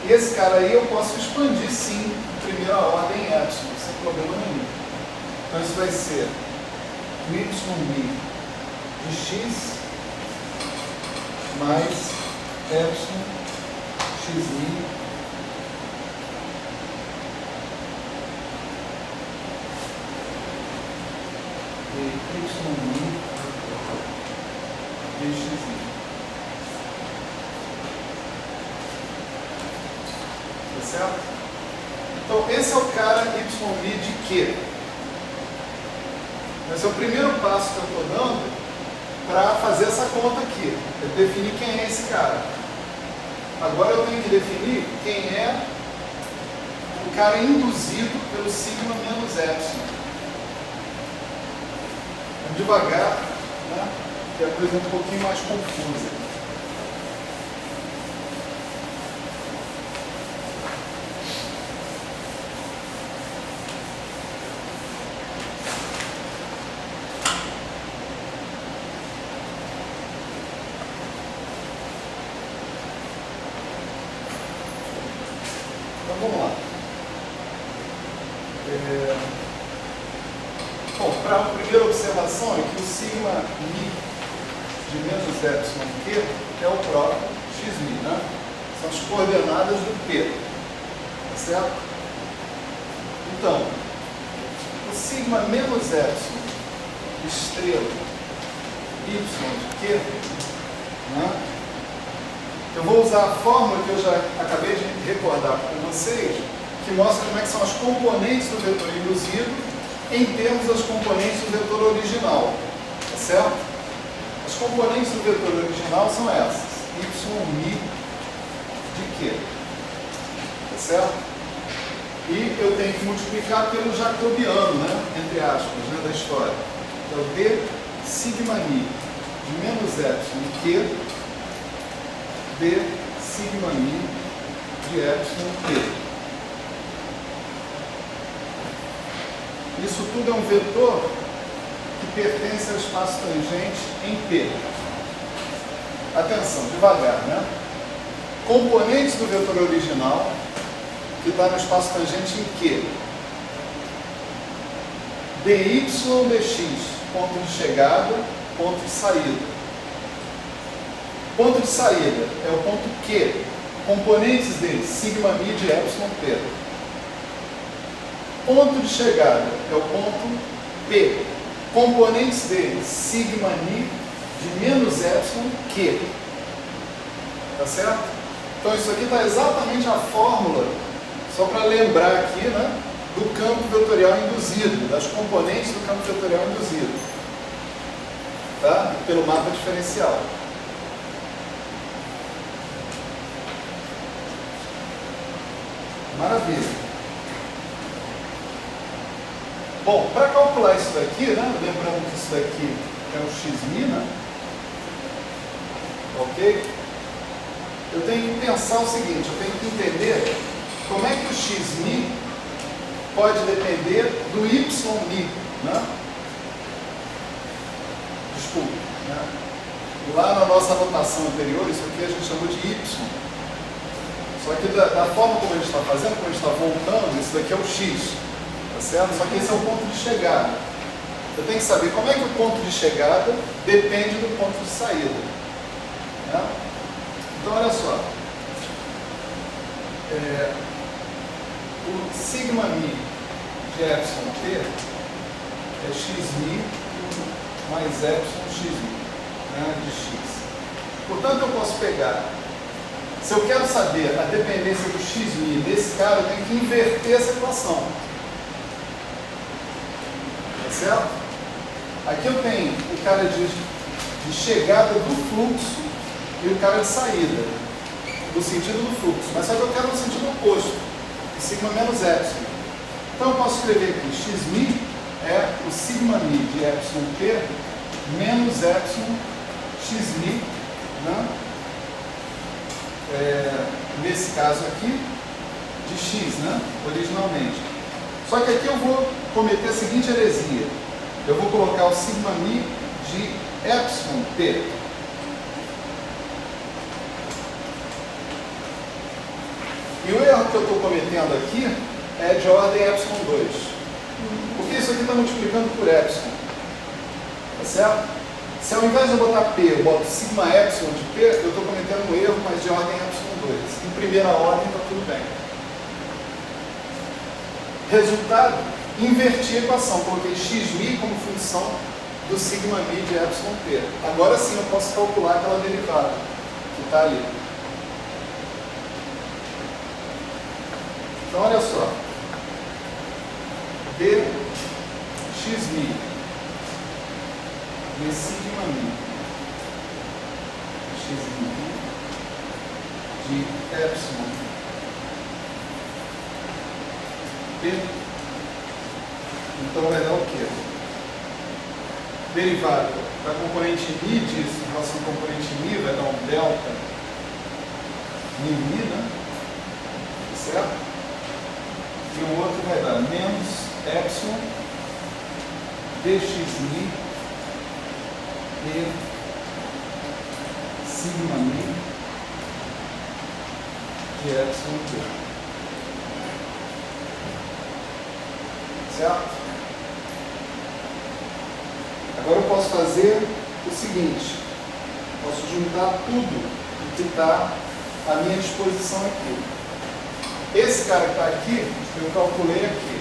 E esse cara aí eu posso expandir sim em primeira ordem em epsilon, sem problema nenhum. Então isso vai ser o y mi de x mais epsilon x mi de y mi de x mi. Tá certo? Então esse é o cara y mi de Q. Esse é o primeiro passo que eu estou dando para fazer essa conta aqui. É definir quem é esse cara. Agora eu tenho que definir quem é o cara induzido pelo sigma menos epsilon. Vamos devagar, né? Que a coisa é um pouquinho mais confusa. Vamos lá. Bom, para a primeira observação é que o sigma mi de menos epsilon Q é o próprio x mi, né? São as coordenadas do P. Tá certo? Então, o sigma menos epsilon estrela y de Q, né? Eu vou usar a fórmula que eu já acabei de recordar com vocês, que mostra como é que são as componentes do vetor induzido em termos das componentes do vetor original. Tá certo? As componentes do vetor original são essas, y mi de Q. Tá certo? E eu tenho que multiplicar pelo jacobiano, né? Entre aspas, né? Da história. Então, d sigma mi de menos epsilon Q de sigma mi de epsilon P. Isso tudo é um vetor que pertence ao espaço tangente em P. Atenção, devagar, né? Componentes do vetor original que está no espaço tangente em Q. dy dx, ponto de chegada, ponto de saída. Ponto de saída é o ponto Q, componentes dele, sigma mi de epsilon P. Ponto de chegada é o ponto P, componentes dele, sigma mi de menos epsilon Q. Tá certo? Então isso aqui está exatamente a fórmula, só para lembrar aqui, né, do campo vetorial induzido, das componentes do campo vetorial induzido. Tá? Pelo mapa diferencial. Maravilha. Bom, para calcular isso daqui, né, lembrando que isso daqui é o x mi, né? Ok? eu tenho que pensar o seguinte, eu tenho que entender como é que o xmi pode depender do ymi, né? Desculpa, né? Lá na nossa anotação anterior, isso aqui a gente chamou de y. Só que da forma como a gente está fazendo, como a gente está voltando, isso daqui é o x, tá certo? Só que esse é o ponto de chegada. Eu tenho que saber como é que o ponto de chegada depende do ponto de saída, né? Então, olha só. O sigma mi de epsilon t é xmi mais epsilon xmi, né, de x. Portanto, eu posso pegar, se eu quero saber a dependência do xmi desse cara, eu tenho que inverter essa equação. Tá certo? Aqui eu tenho o cara de chegada do fluxo e o cara de saída, do sentido do fluxo. Mas só que eu quero no sentido oposto, sigma menos epsilon. Então eu posso escrever aqui, xmi é o sigma mi de epsilon t menos epsilon xmi, né? Nesse caso aqui, de x, né? Originalmente. Só que aqui eu vou cometer a seguinte heresia. Eu vou colocar o sigma mi de epsilon t. E o erro que eu estou cometendo aqui é de ordem epsilon 2. Porque isso aqui está multiplicando por epsilon. Tá certo? Se ao invés de eu botar P, eu boto sigma epsilon de P, eu estou cometendo um erro, mas de ordem epsilon 2. Em primeira ordem está tudo bem. Resultado, inverti a equação. Coloquei xmi como função do sigma mi de epsilon t. Agora sim eu posso calcular aquela derivada que está ali. Então, olha só. dxmi de sigma mi xmi de epsilon t. Então vai dar o quê? Derivada da componente mi disso em relação à componente mi vai dar um delta mi, né? Certo? E o outro vai dar menos epsilon dxmi de sigma mi de epsilon t. Certo? Agora eu posso fazer o seguinte. Posso juntar tudo que está à minha disposição aqui. Esse cara que está aqui, eu calculei aqui.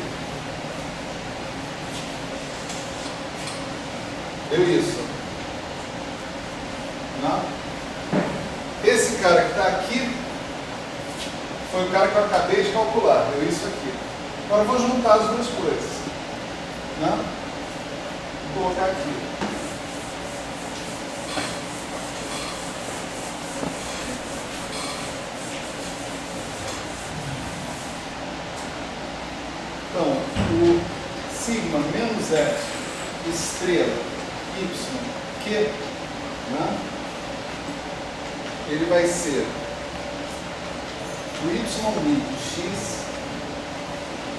Deu isso. Não? Esse cara que está aqui foi o cara que eu acabei de calcular. Deu isso aqui. Agora eu vou juntar as duas coisas. Não? Vou colocar aqui. Então, o sigma menos epsilon estrela y q, né? Ele vai ser o y mi de x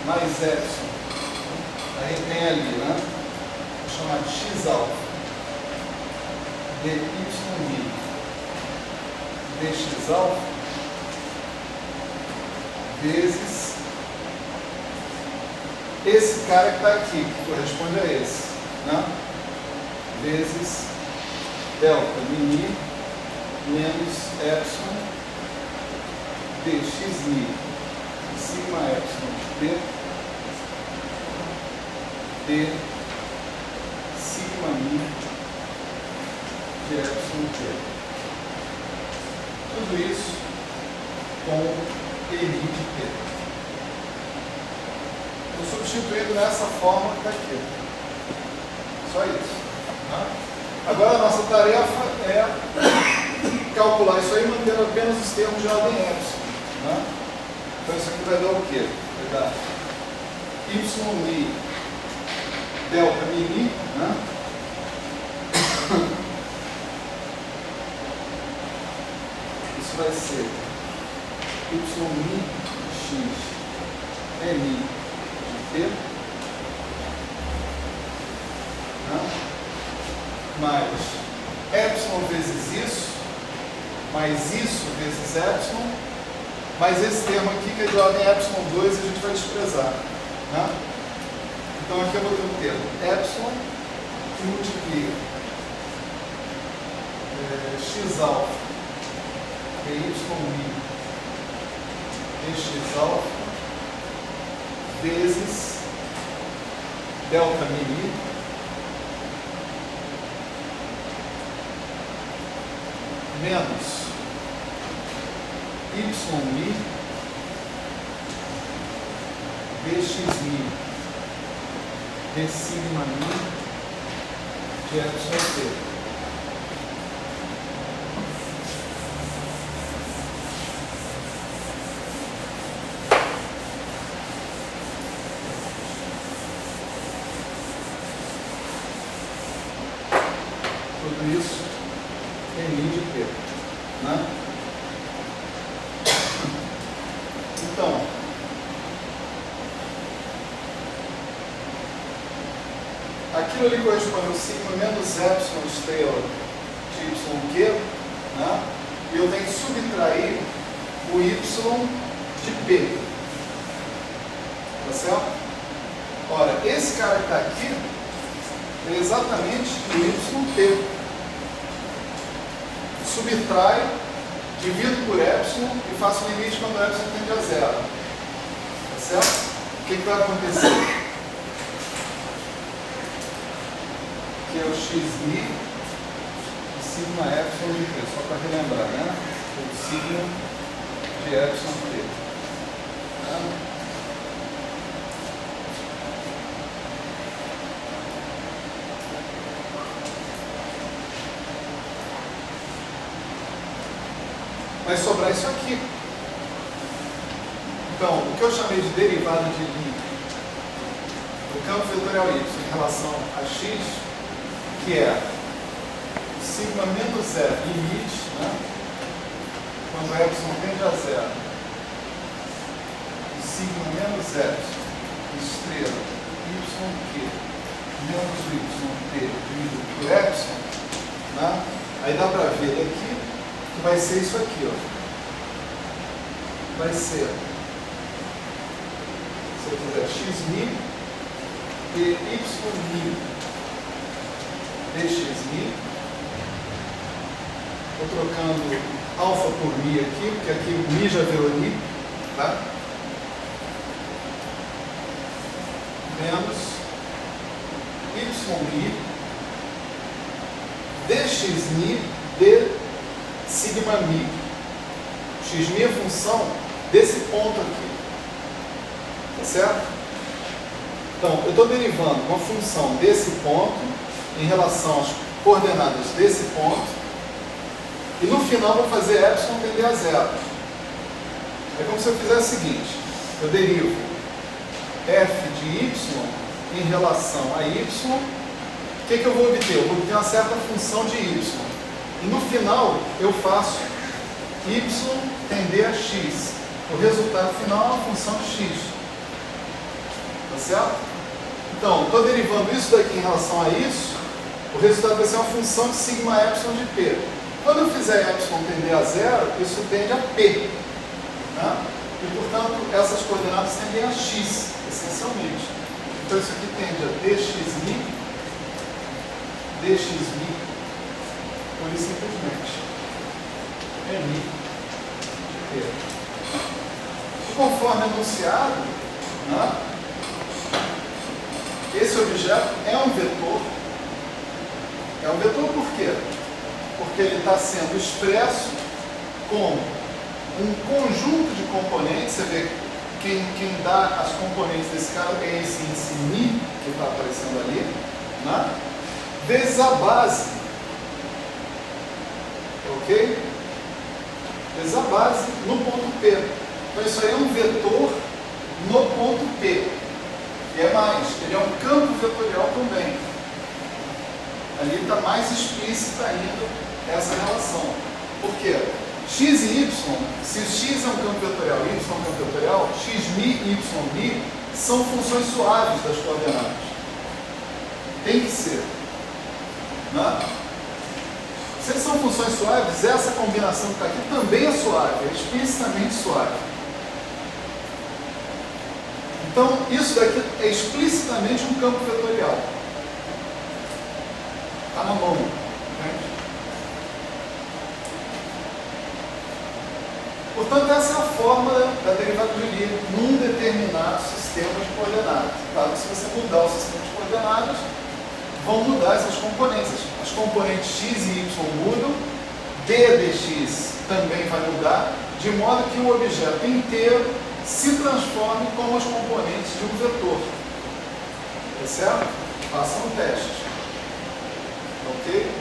mais epsilon. Aí tem ali, né? Vou chamar de x alfa de y mi de x alfa vezes esse cara que está aqui, que corresponde a esse, né? Vezes delta mi menos epsilon dx mi sigma epsilon de t sigma mi de epsilon t. Tudo isso com EI de t. Estou substituindo nessa forma que está aqui. Só isso. Tá? Agora a nossa tarefa é calcular isso aí mantendo apenas os termos de ordem epsilon. Né? Então isso aqui vai dar o quê? Vai dar y mi delta mi, né? Isso vai ser y' x mi de t, mais epsilon vezes isso, mais isso vezes epsilon, mais esse termo aqui que é de ordem epsilon 2 a gente vai desprezar. Né? Então aqui eu vou ter um termo epsilon que multiplica x alfa y' dx alfa vezes delta mi menos y' dx' de sigma mi de epsilon t. Tudo isso em mi de t. Né? Então, aquilo ali corresponde ao sigma menos epsilon estrela de yq, né? E eu tenho que subtrair o y de p. Tá certo? Ora, esse cara que está aqui é exatamente o yt. Subtrai, divido por epsilon e faço o limite quando o epsilon tende a zero. Tá certo? O que vai acontecer? Que é o xi de sigma epsilon de t, só para relembrar, né? O sigma de epsilon t. Tá? Vai sobrar isso aqui. Então, o que eu chamei de derivada de Lie do campo vetorial y em relação a x, que é o sigma menos zero limite, né? Quando epsilon tende a zero, o sigma menos epsilon estrela yq menos yt dividido por epsilon, né? Aí dá para ver daqui que vai ser isso aqui, ó. Vai ser, se eu fizer x' de y' dx', estou trocando alfa por mi aqui, porque aqui o mi já virou mi, tá? Menos y' dx' de sigma mi. X' é a função desse ponto aqui. Tá certo? Então, eu estou derivando uma função desse ponto em relação às coordenadas desse ponto e no final vou fazer epsilon tender a zero. É como se eu fizesse o seguinte: eu derivo f de y em relação a y. O que eu vou obter? Eu vou obter uma certa função de y. E no final eu faço y tender a x. O resultado final é uma função de x. Tá certo? Então, estou derivando isso daqui em relação a isso, o resultado vai ser uma função de sigma epsilon de p. Quando eu fizer epsilon tender a zero, isso tende a p. Né? E, portanto, essas coordenadas tendem a x, essencialmente. Então, isso aqui tende a dx', pura e simplesmente mi de t. E conforme anunciado, né, esse objeto é um vetor. É um vetor por quê? Porque ele está sendo expresso como um conjunto de componentes. Você vê quem dá as componentes desse cara é esse índice mi que está aparecendo ali, né? Vezes a base. Ok? Vezes a base no ponto P. Então isso aí é um vetor no ponto P. E é mais, ele é um campo vetorial também. Ali está mais explícita ainda essa relação. Por quê? X e Y, se x é um campo vetorial e y é um campo vetorial, xmi e ymi são funções suaves das coordenadas. Tem que ser. Né? Se eles são funções suaves, essa combinação que está aqui também é suave, é explicitamente suave. Então, isso daqui é explicitamente um campo vetorial. Está na mão. Entende? Portanto, essa é a fórmula da derivada de Lie num determinado sistema de coordenadas. Claro que se você mudar o sistema de coordenadas, vão mudar essas componentes. As componentes x e y mudam, d dx também vai mudar, de modo que o objeto inteiro se transforme como as componentes de um vetor. Tá certo? Façam um teste. Ok?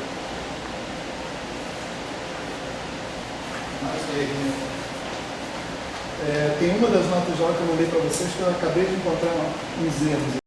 Mais um errinho. Tem uma das notas de aula que eu mandei para vocês que eu acabei de encontrar uns erros